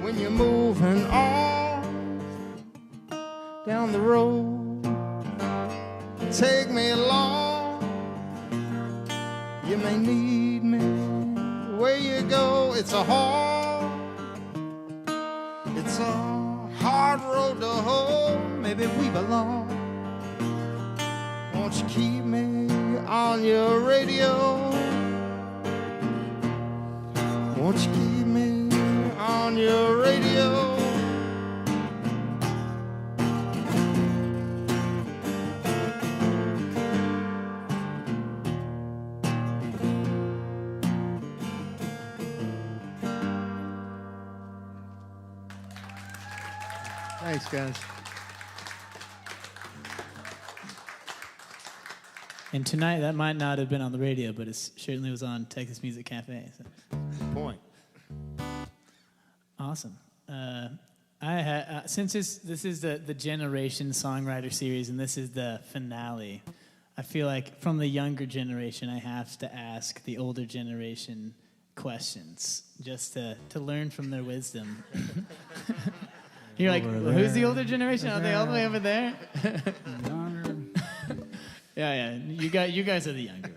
When you're moving on down the road, take me along. You may need me it's a hard road to hoe. Maybe we belong. Won't you keep me on your radio? Won't you keep me on your radio? Thanks, guys. And tonight, that might not have been on the radio, but it certainly was on Texas Music Cafe. So. Point. Awesome. Since this is the Generation Songwriter series, and this is the finale, I feel like from the younger generation, I have to ask the older generation questions just to learn from their wisdom. You're like, well, who's the older generation? Are they all the way over there? Yeah. You guys are the younger,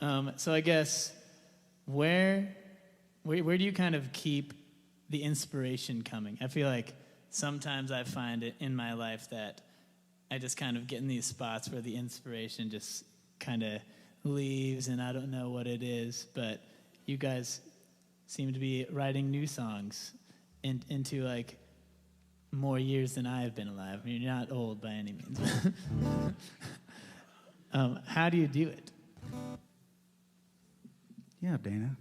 right? So I guess where do you kind of keep the inspiration coming? I feel like sometimes I find it in my life that I just kind of get in these spots where the inspiration just kind of leaves, and I don't know what it is. But you guys seem to be writing new songs into like more years than I have been alive. I mean, you're not old by any means. How do you do it? Yeah, Dana.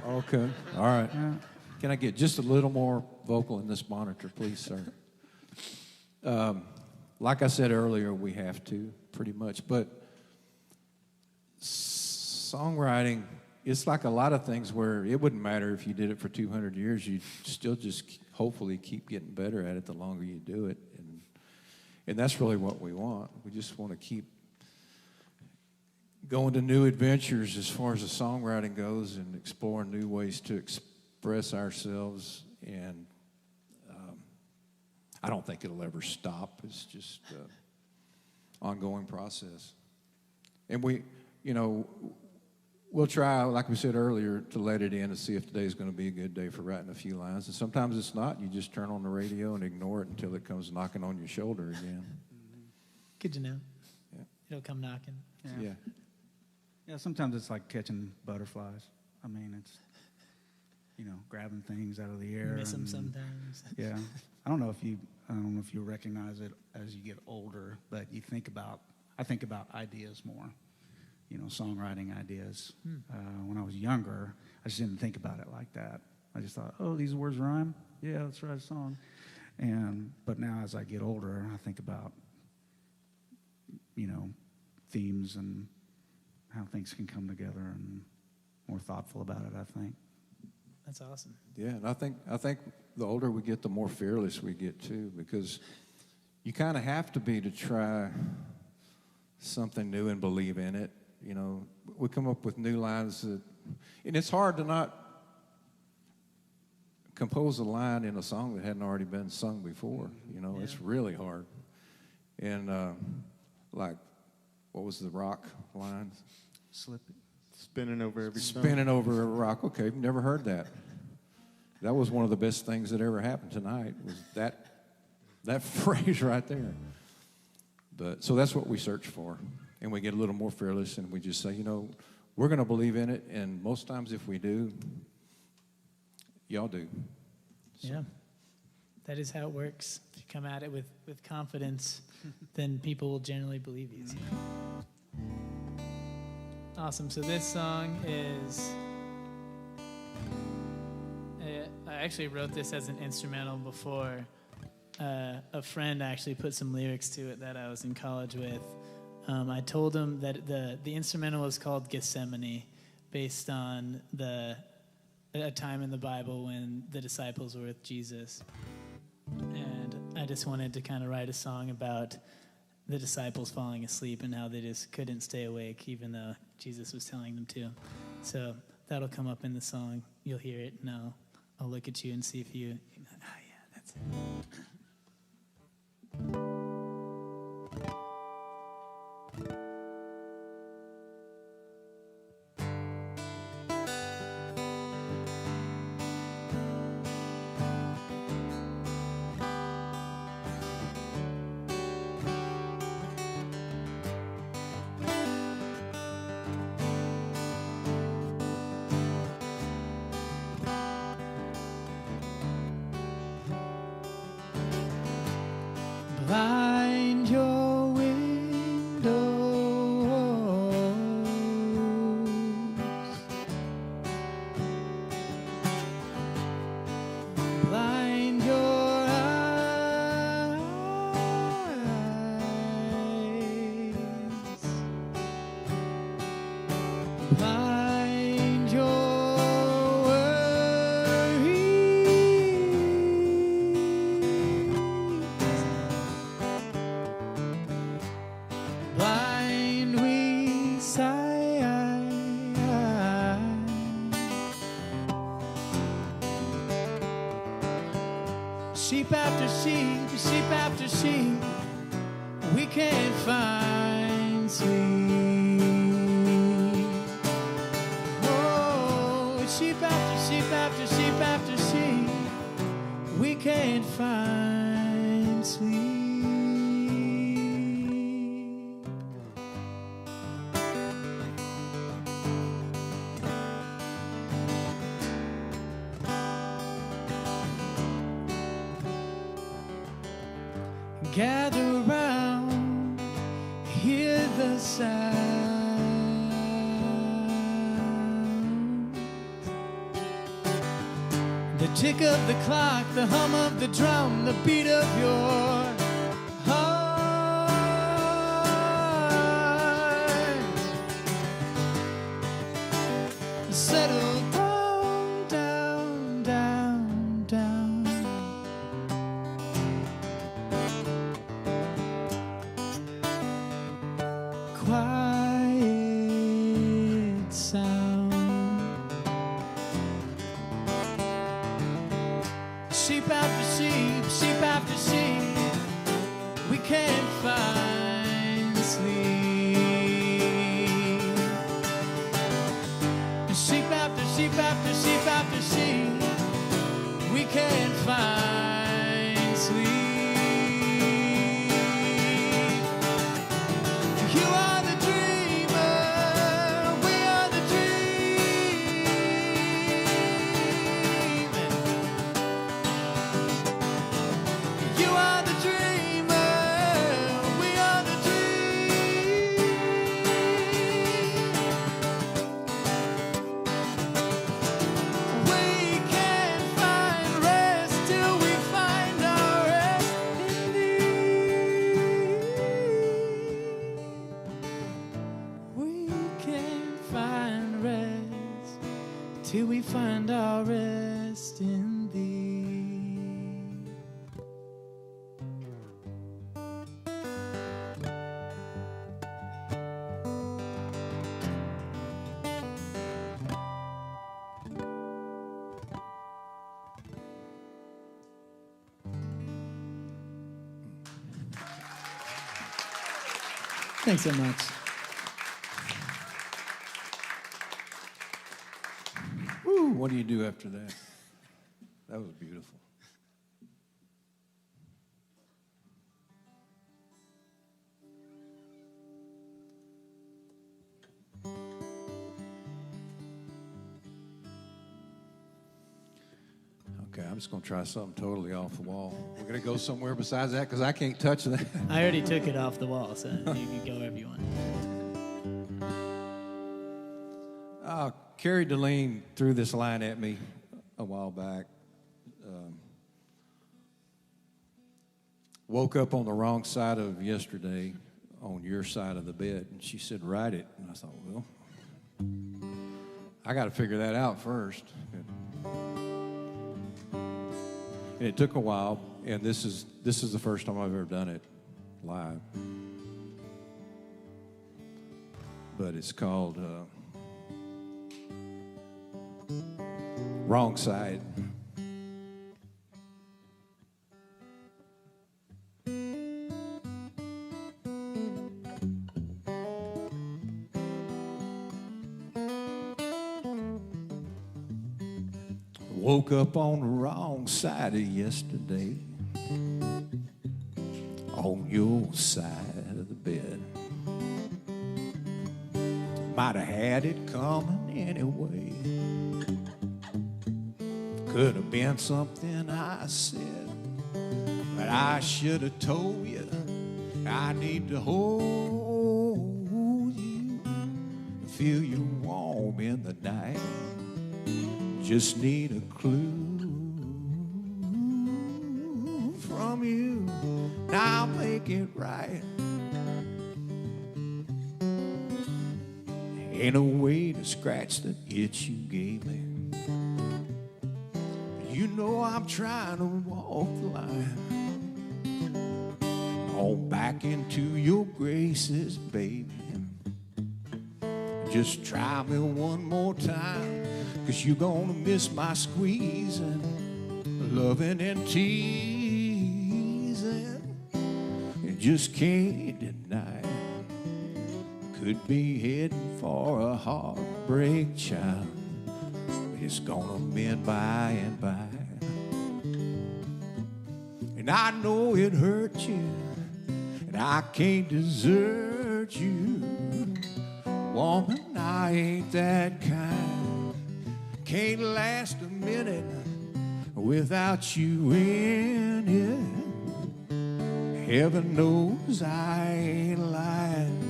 Okay. All right. Can I get just a little more vocal in this monitor, please, sir? Like I said earlier, we have to, pretty much. But songwriting, it's like a lot of things where it wouldn't matter if you did it for 200 years. You'd still just hopefully keep getting better at it the longer you do it. And that's really what we want. We just want to keep going to new adventures as far as the songwriting goes and exploring new ways to express ourselves. And I don't think it'll ever stop. It's just an ongoing process. And we'll try, like we said earlier, to let it in and see if today's going to be a good day for writing a few lines. And sometimes it's not. You just turn on the radio and ignore it until it comes knocking on your shoulder again. Good to know. Yeah. It'll come knocking. Yeah. Yeah, sometimes it's like catching butterflies. I mean, it's, grabbing things out of the air. Miss them sometimes. Yeah. I don't know if you recognize it as you get older, but I think about ideas more. Songwriting ideas. When I was younger, I just didn't think about it like that. I just thought, oh, these words rhyme? Yeah, let's write a song. But now as I get older, I think about, themes and how things can come together, and more thoughtful about it, I think. That's awesome. Yeah, and I think the older we get, the more fearless we get too, because you kind of have to be to try something new and believe in it. We come up with new lines and it's hard to not compose a line in a song that hadn't already been sung before. It's really hard. And like, what was the rock line? Spinning over every stone. Spinning over a rock. Okay, never heard that. That was one of the best things that ever happened tonight, was that phrase right there. But so that's what we search for. And we get a little more fearless, and we just say, we're going to believe in it. And most times if we do, y'all do. So. Yeah. That is how it works. If you come at it with confidence, then people will generally believe you. Awesome. So this song is... I actually wrote this as an instrumental before. A friend actually put some lyrics to it that I was in college with. I told him that the instrumental was called Gethsemane, based on a time in the Bible when the disciples were with Jesus. And I just wanted to kind of write a song about the disciples falling asleep and how they just couldn't stay awake even though Jesus was telling them to. So that'll come up in the song. You'll hear it, and I'll look at you and see if you... Oh, yeah, that's it. Sheep after sheep, sheep after sheep, we can't find sleep. Oh, sheep after sheep after sheep after sheep, we can't find sleep. Gather around, hear the sound. The tick of the clock, the hum of the drum, the beat of your heart. Settle down, down, down, down. Quiet sound. Sheep after sheep, sheep after sheep, we can't find sleep. Sheep after sheep after sheep after sheep, we can't find sleep. You are the dreamer, we are the dream. You are the dreamer, we are the dream. We can't find rest till we find our rest in thee. We can't find rest till we find our rest in thee. Thanks so much. Woo, what do you do after that? That was beautiful. Okay, I'm just going to try something totally off the wall. We're going to go somewhere besides that because I can't touch that. I already took it off the wall, so you can go wherever you want. Carrie Deline threw this line at me a while back. Woke up on the wrong side of yesterday, on your side of the bed, and she said, write it. And I thought, well, I got to figure that out first. And it took a while, and this is the first time I've ever done it live. But it's called Wrong Side. Woke up on the wrong side of yesterday, on your side of the bed. Might have had it coming anyway. Could have been something I said, but I should have told you I need to hold you, feel you warm in the night. Just need a clue from you. Now make it right. Ain't no way to scratch the itch you gave me. You know I'm trying to walk the line on back into your graces, baby. Just try me one more time, 'cause you're gonna miss my squeeze and loving and teasing, you just can't deny. Could be heading for a heartbreak, child. It's gonna mend by and by. And I know it hurt you, and I can't desert you. Woman, I ain't that kind. Can't last a minute without you in it. Heaven knows I ain't lying.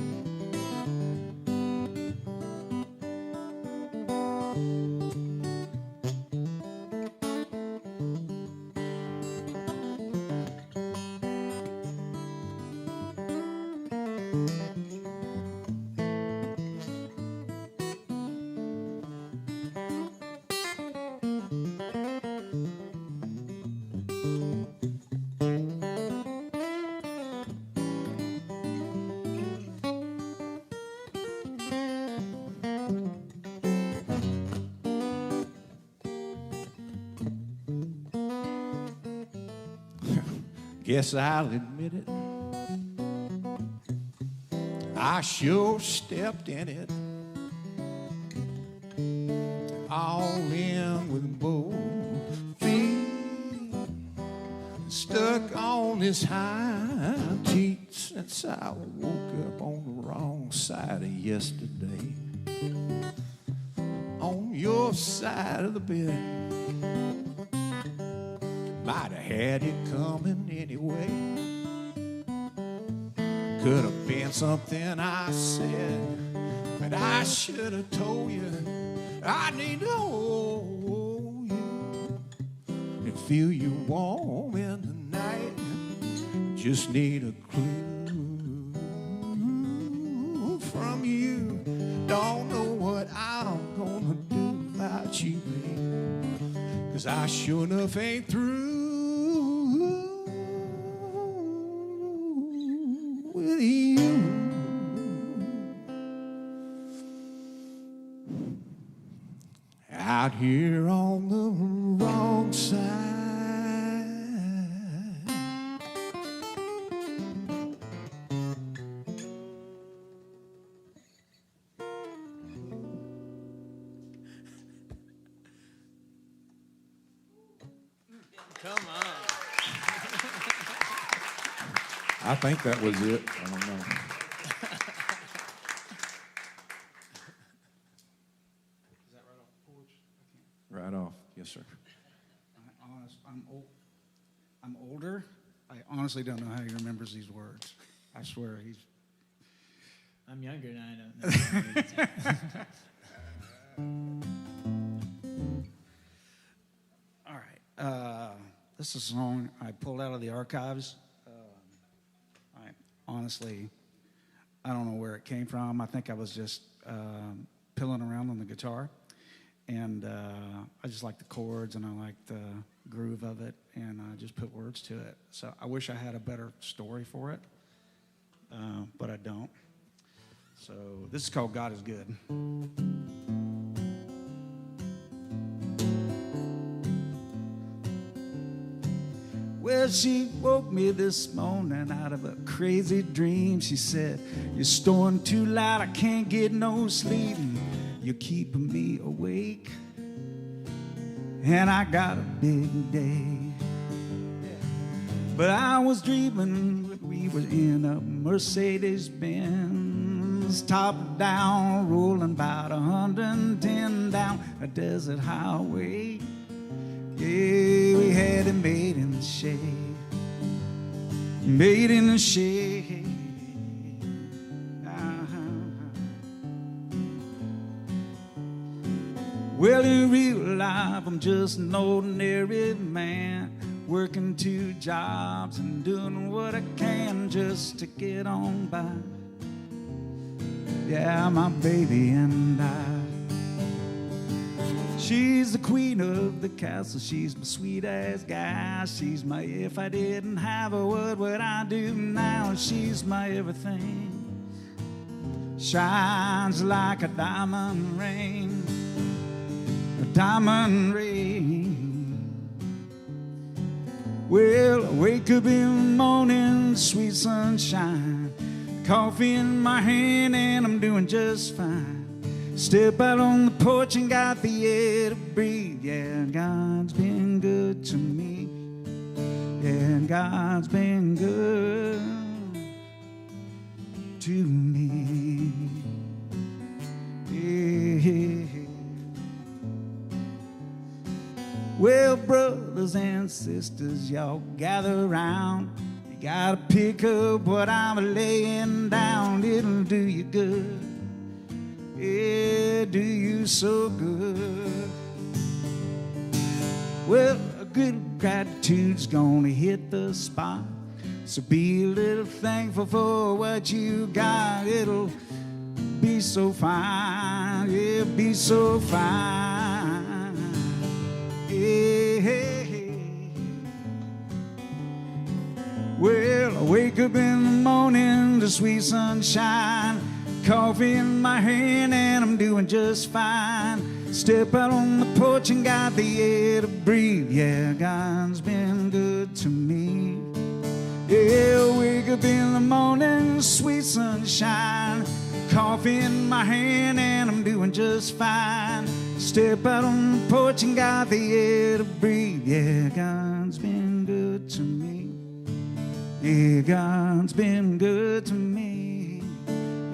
Guess I'll admit it, I sure stepped in it, all in with both feet, stuck on this high teat since I woke up on the wrong side of yesterday, on your side of the bed. Might have had it coming anyway. Could have been something I said, but I should have told you I need to hold you and feel you warm in the night. Just need a clue from you. Don't know what I'm gonna do about you, babe, 'cause I sure enough ain't through with you. Out here on the wrong side. Come on. I think that was it. I don't know. Is that right off the porch? Right off. Yes, sir. I'm older. I honestly don't know how he remembers these words. I swear he's. I'm younger and I don't know. All right. This is a song I pulled out of the archives. Honestly, I don't know where it came from. I think I was just pilling around on the guitar. And I just like the chords and I like the groove of it. And I just put words to it. So I wish I had a better story for it. But I don't. So this is called God is Good. Well, she woke me this morning out of a crazy dream. She said, "You're snoring too loud, I can't get no sleep. You're keeping me awake, and I got a big day." But I was dreaming that we were in a Mercedes-Benz, top down, rolling about 110 down a desert highway. Yeah, we had it made in the shade, made in the shade. Well, in real life, I'm just an ordinary man, working 2 jobs and doing what I can just to get on by. Yeah, my baby and I. She's the queen of the castle, she's my sweet-ass guy. She's my if I didn't have her, what would I do now? She's my everything, shines like a diamond ring, a diamond ring. Well, I wake up in the morning, sweet sunshine, coffee in my hand, and I'm doing just fine. Step out on the porch and got the air to breathe. Yeah, God's been good to me. Yeah, God's been good to me. Yeah. Well, brothers and sisters, y'all gather around. You gotta pick up what I'm laying down. It'll do you good. Yeah, do you so good. Well, a good gratitude's gonna hit the spot. So be a little thankful for what you got. It'll be so fine. Yeah, be so fine. Yeah. Well, I wake up in the morning to sweet sunshine, coffee in my hand, and I'm doing just fine. Step out on the porch and got the air to breathe. Yeah, God's been good to me. Yeah, wake up in the morning, sweet sunshine, coffee in my hand, and I'm doing just fine. Step out on the porch and got the air to breathe. Yeah, God's been good to me. Yeah, God's been good to me.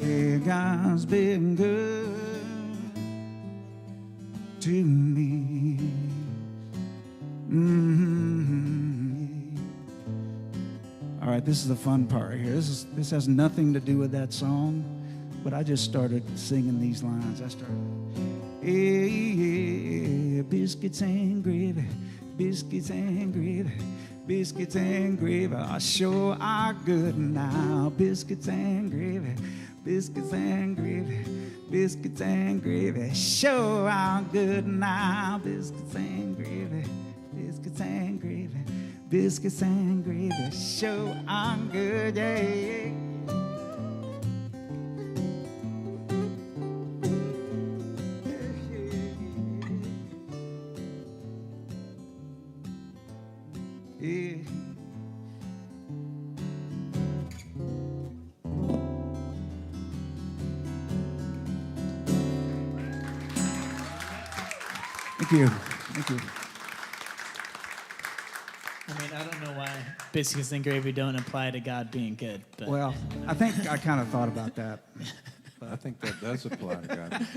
Yeah, God's been good to me. Mm-hmm. All right, this is the fun part right here. This has nothing to do with that song, but I just started singing these lines. I started, yeah, biscuits and gravy, biscuits and gravy, biscuits and gravy. I sure are good now. Biscuits and gravy, biscuits and gravy, biscuits and gravy. Sure are good now. Biscuits and gravy, biscuits and gravy, biscuits and gravy. Sure are good, yeah. Yeah. Thank you. Thank you. I mean, I don't know why biscuits and gravy don't apply to God being good. But Well, I think I kind of thought about that. I think that does apply to God.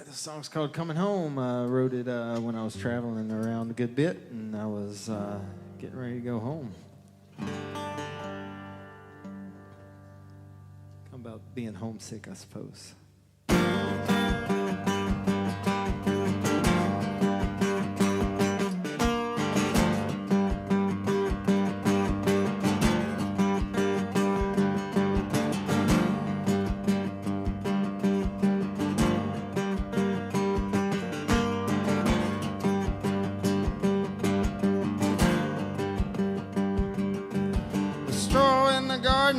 This song's called Coming Home. I wrote it when I was traveling around a good bit, and I was getting ready to go home. About being homesick, I suppose.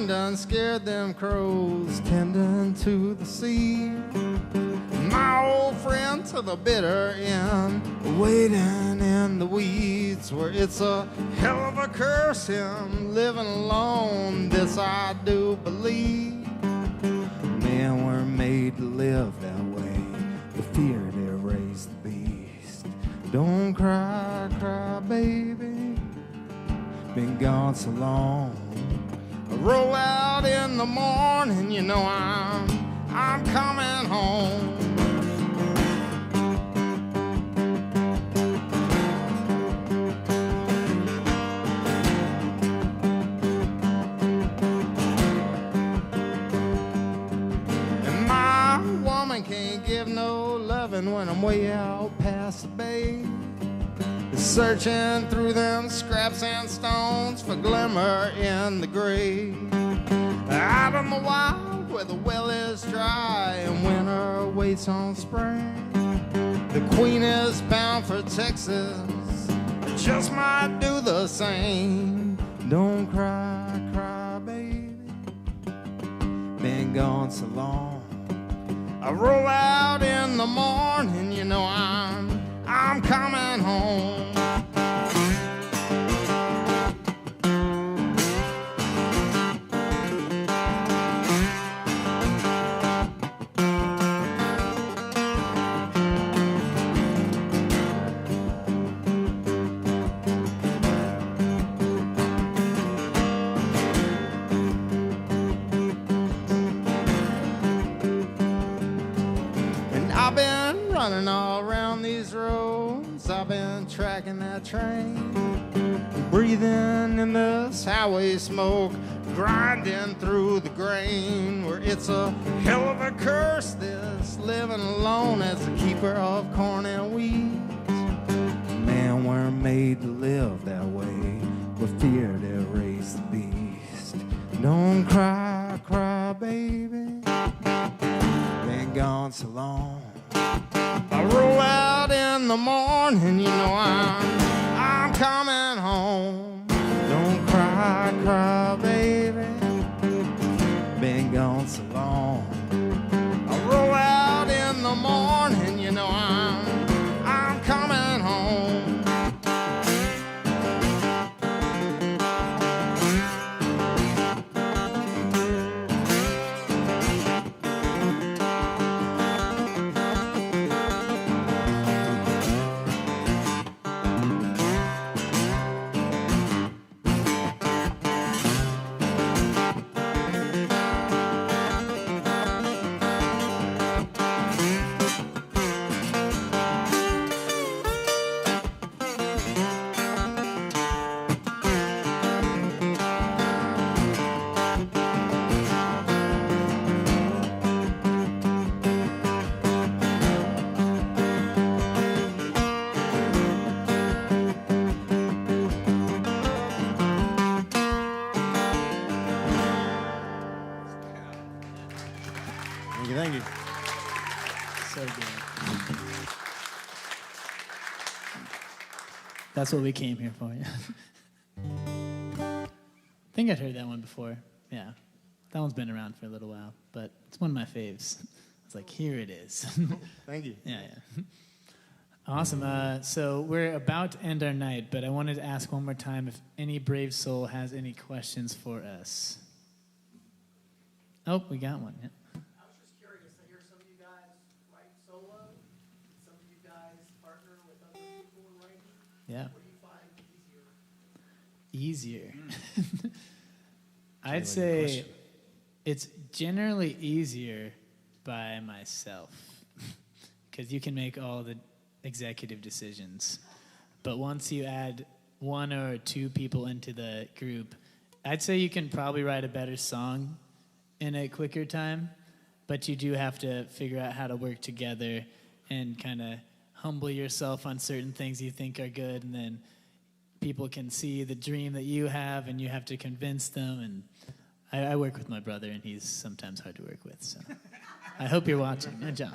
Done scared them crows tending to the sea. My old friend to the bitter end, waiting in the weeds, where it's a hell of a curse him living alone. This I do believe. Men were made to live that way. The fear they raise the beast. Don't cry, cry, baby. Been gone so long. Roll out in the morning, you know I'm coming home. And my woman can't give no loving when I'm way out past the bay. Searching through them scraps and stones for glimmer in the gray. Out in the wild where the well is dry and winter waits on spring. The queen is bound for Texas, just might do the same. Don't cry, cry, baby. Been gone so long. I roll out in the morning, you know I'm coming home. I've been running all around these roads. I've been tracking that train, breathing in this highway smoke, grinding through the grain, where it's a hell of a curse, this living alone as the keeper of corn and weeds. Man, we're made to live that way, with fear to raise the beast. Don't cry, cry, baby, been gone so long. I roll out in the morning, you know I'm coming home. Don't cry, cry, baby, been gone so long. I roll out in the morning, you know I'm coming home. Thank you. So good. That's what we came here for. I think I'd heard that one before. Yeah. That one's been around for a little while, but it's one of my faves. It's like, here it is. Thank you. Yeah. Awesome. So we're about to end our night, but I wanted to ask one more time if any brave soul has any questions for us. Oh, we got one. Yeah. I was just curious. I hear some of you guys write solo. Some of you guys partner with other people in writing. Yeah. What do you find easier? Easier. I'd say it's generally easier by myself because you can make all the executive decisions. But once you add one or two people into the group, I'd say you can probably write a better song in a quicker time, but you do have to figure out how to work together and kind of humble yourself on certain things you think are good, and then people can see the dream that you have, and you have to convince them. And I work with my brother, and he's sometimes hard to work with, so I hope you're watching. Good job.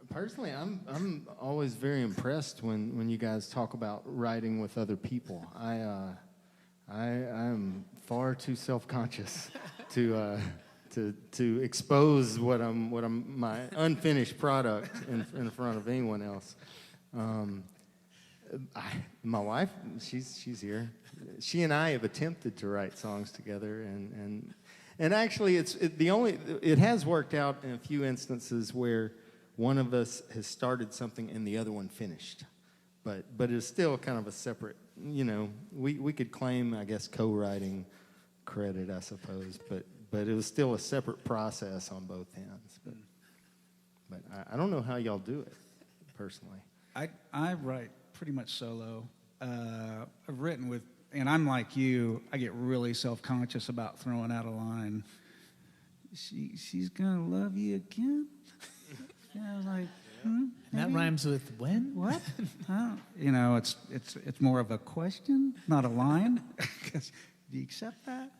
Personally, I'm always very impressed when you guys talk about writing with other people. I'm far too self-conscious to expose what I'm my unfinished product in front of anyone else. My wife, she's here. She and I have attempted to write songs together, and actually it has worked out in a few instances where one of us has started something and the other one finished, but it's still kind of a separate. You know, we could claim, I guess, co-writing credit, I suppose, but it was still a separate process on both ends. But I don't know how y'all do it, personally. I write pretty much solo. I've written with, and I'm like you, I get really self-conscious about throwing out a line. She's gonna love you again? Yeah, I was like, And that rhymes with when? what? You know, it's more of a question, not a line. Do you accept that?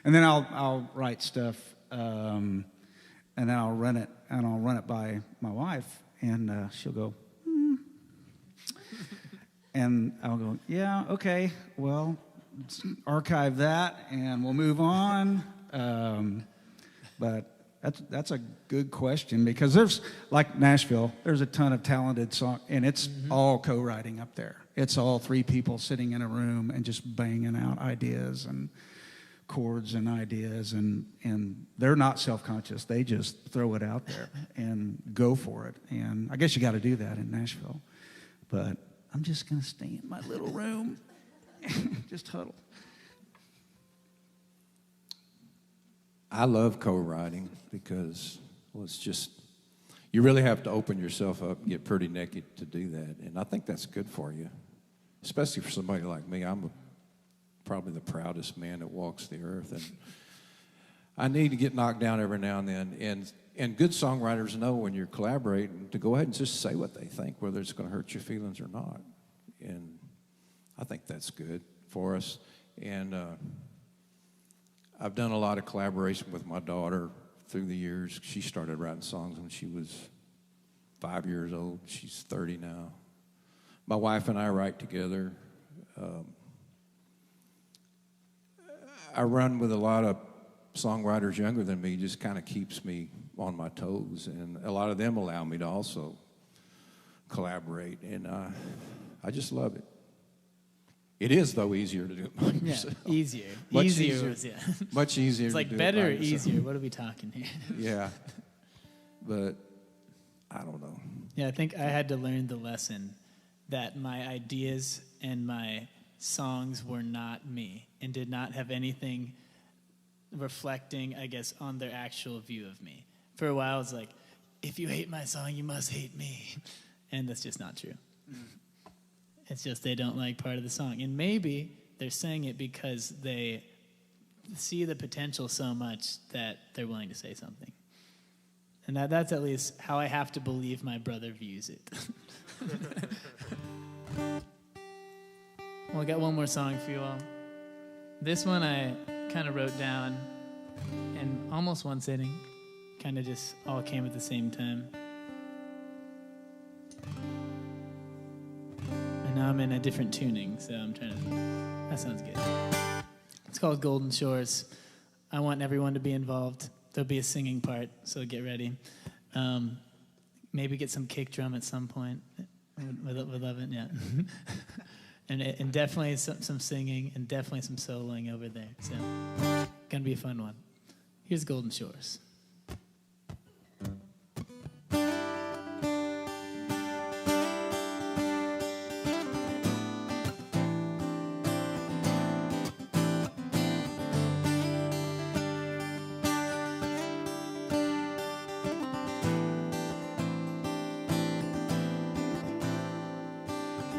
And then I'll write stuff, and then I'll run it by my wife, and she'll go, and I'll go, yeah, okay, well, let's archive that, and we'll move on. But That's a good question, because there's, like Nashville, there's a ton of talented song, and it's all co-writing up there. It's all three people sitting in a room and just banging out ideas and chords and ideas, and they're not self-conscious. They just throw it out there and go for it. And I guess you got to do that in Nashville. But I'm just going to stay in my little room, just huddle. I love co-writing because, well, it's just, you really have to open yourself up and get pretty naked to do that. And I think that's good for you, especially for somebody like me. I'm probably the proudest man that walks the earth. And I need to get knocked down every now and then. And good songwriters know when you're collaborating to go ahead and just say what they think, whether it's going to hurt your feelings or not. And I think that's good for us. And I've done a lot of collaboration with my daughter through the years. She started writing songs when she was 5 years old. She's 30 now. My wife and I write together. I run with a lot of songwriters younger than me. Just kind of keeps me on my toes. And a lot of them allow me to also collaborate. And I just love it. It is, though, easier to do it by yourself. Yeah, easier. Much easier easier. was, yeah. Much easier It's to like do better or it by yourself. easier? What are we talking here? Yeah. But I don't know. Yeah, I think I had to learn the lesson that my ideas and my songs were not me and did not have anything reflecting, I guess, on their actual view of me. For a while, it's like, if you hate my song, you must hate me. And that's just not true. It's just they don't like part of the song. And maybe they're saying it because they see the potential so much that they're willing to say something. And that's at least how I have to believe my brother views it. Well, I got one more song for you all. This one I kind of wrote down in almost one sitting. Kind of just all came at the same time. And now I'm in a different tuning, so I'm trying to... That sounds good. It's called Golden Shores. I want everyone to be involved. There'll be a singing part, so get ready. Maybe get some kick drum at some point. Would love it, yeah. and definitely some singing and definitely some soloing over there. So, gonna be a fun one. Here's Golden Shores.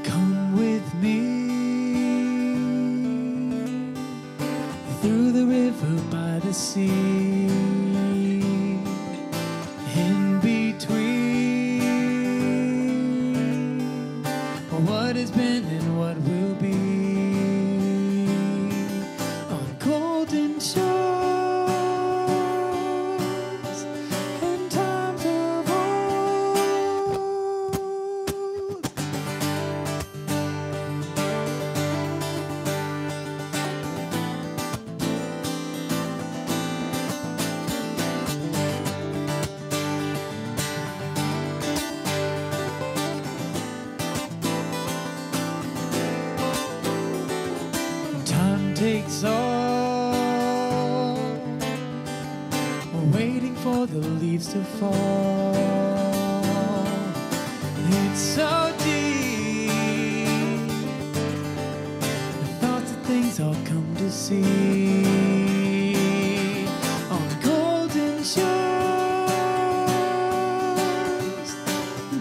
Come with me through the river by the sea, in between what has been and what will be, on golden shores and times of old. Time takes all, waiting for the leaves to fall. It's so deep, the thoughts of things I'll come to see on golden shores,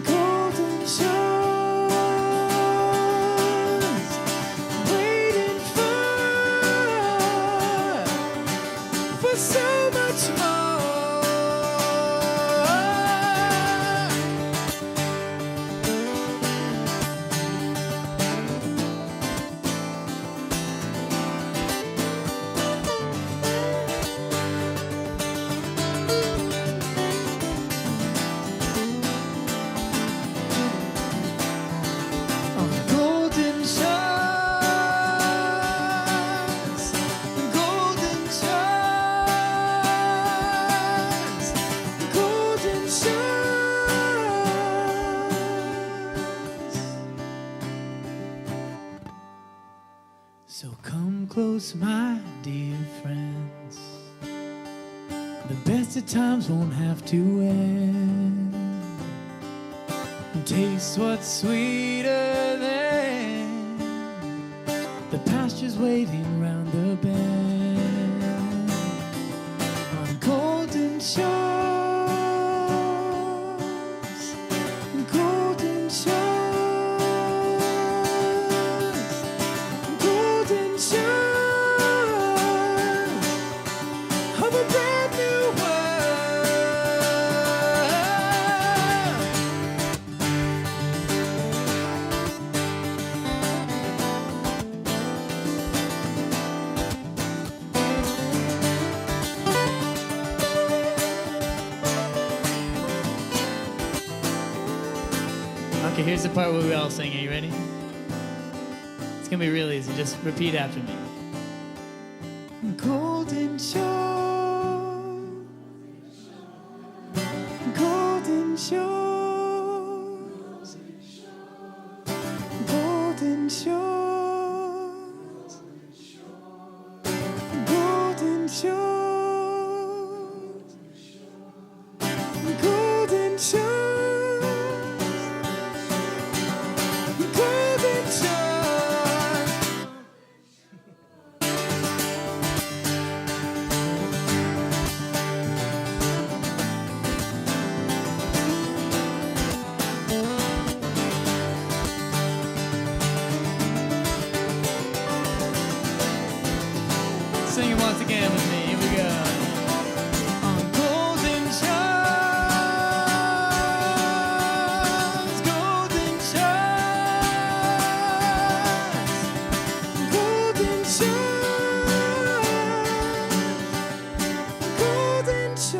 golden shores, waiting for so much more. close, my dear friends. The best of times won't have to end. And taste what's sweeter than the pastures waiting round the bend. On golden shores, golden shores, golden shores of a brand new Okay, here's the part where we all sing. Are you ready? It's gonna be real easy. Just repeat after me. golden shore, golden shores, golden shores, golden shores, golden shores. Golden shores. Sing it once again with me. Here we go. On golden shores, golden shores, golden shores, golden shores.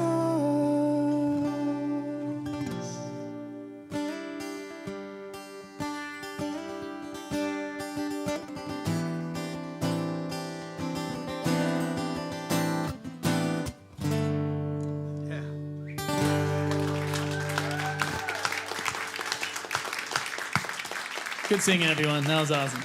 Good singing, everyone. That was awesome.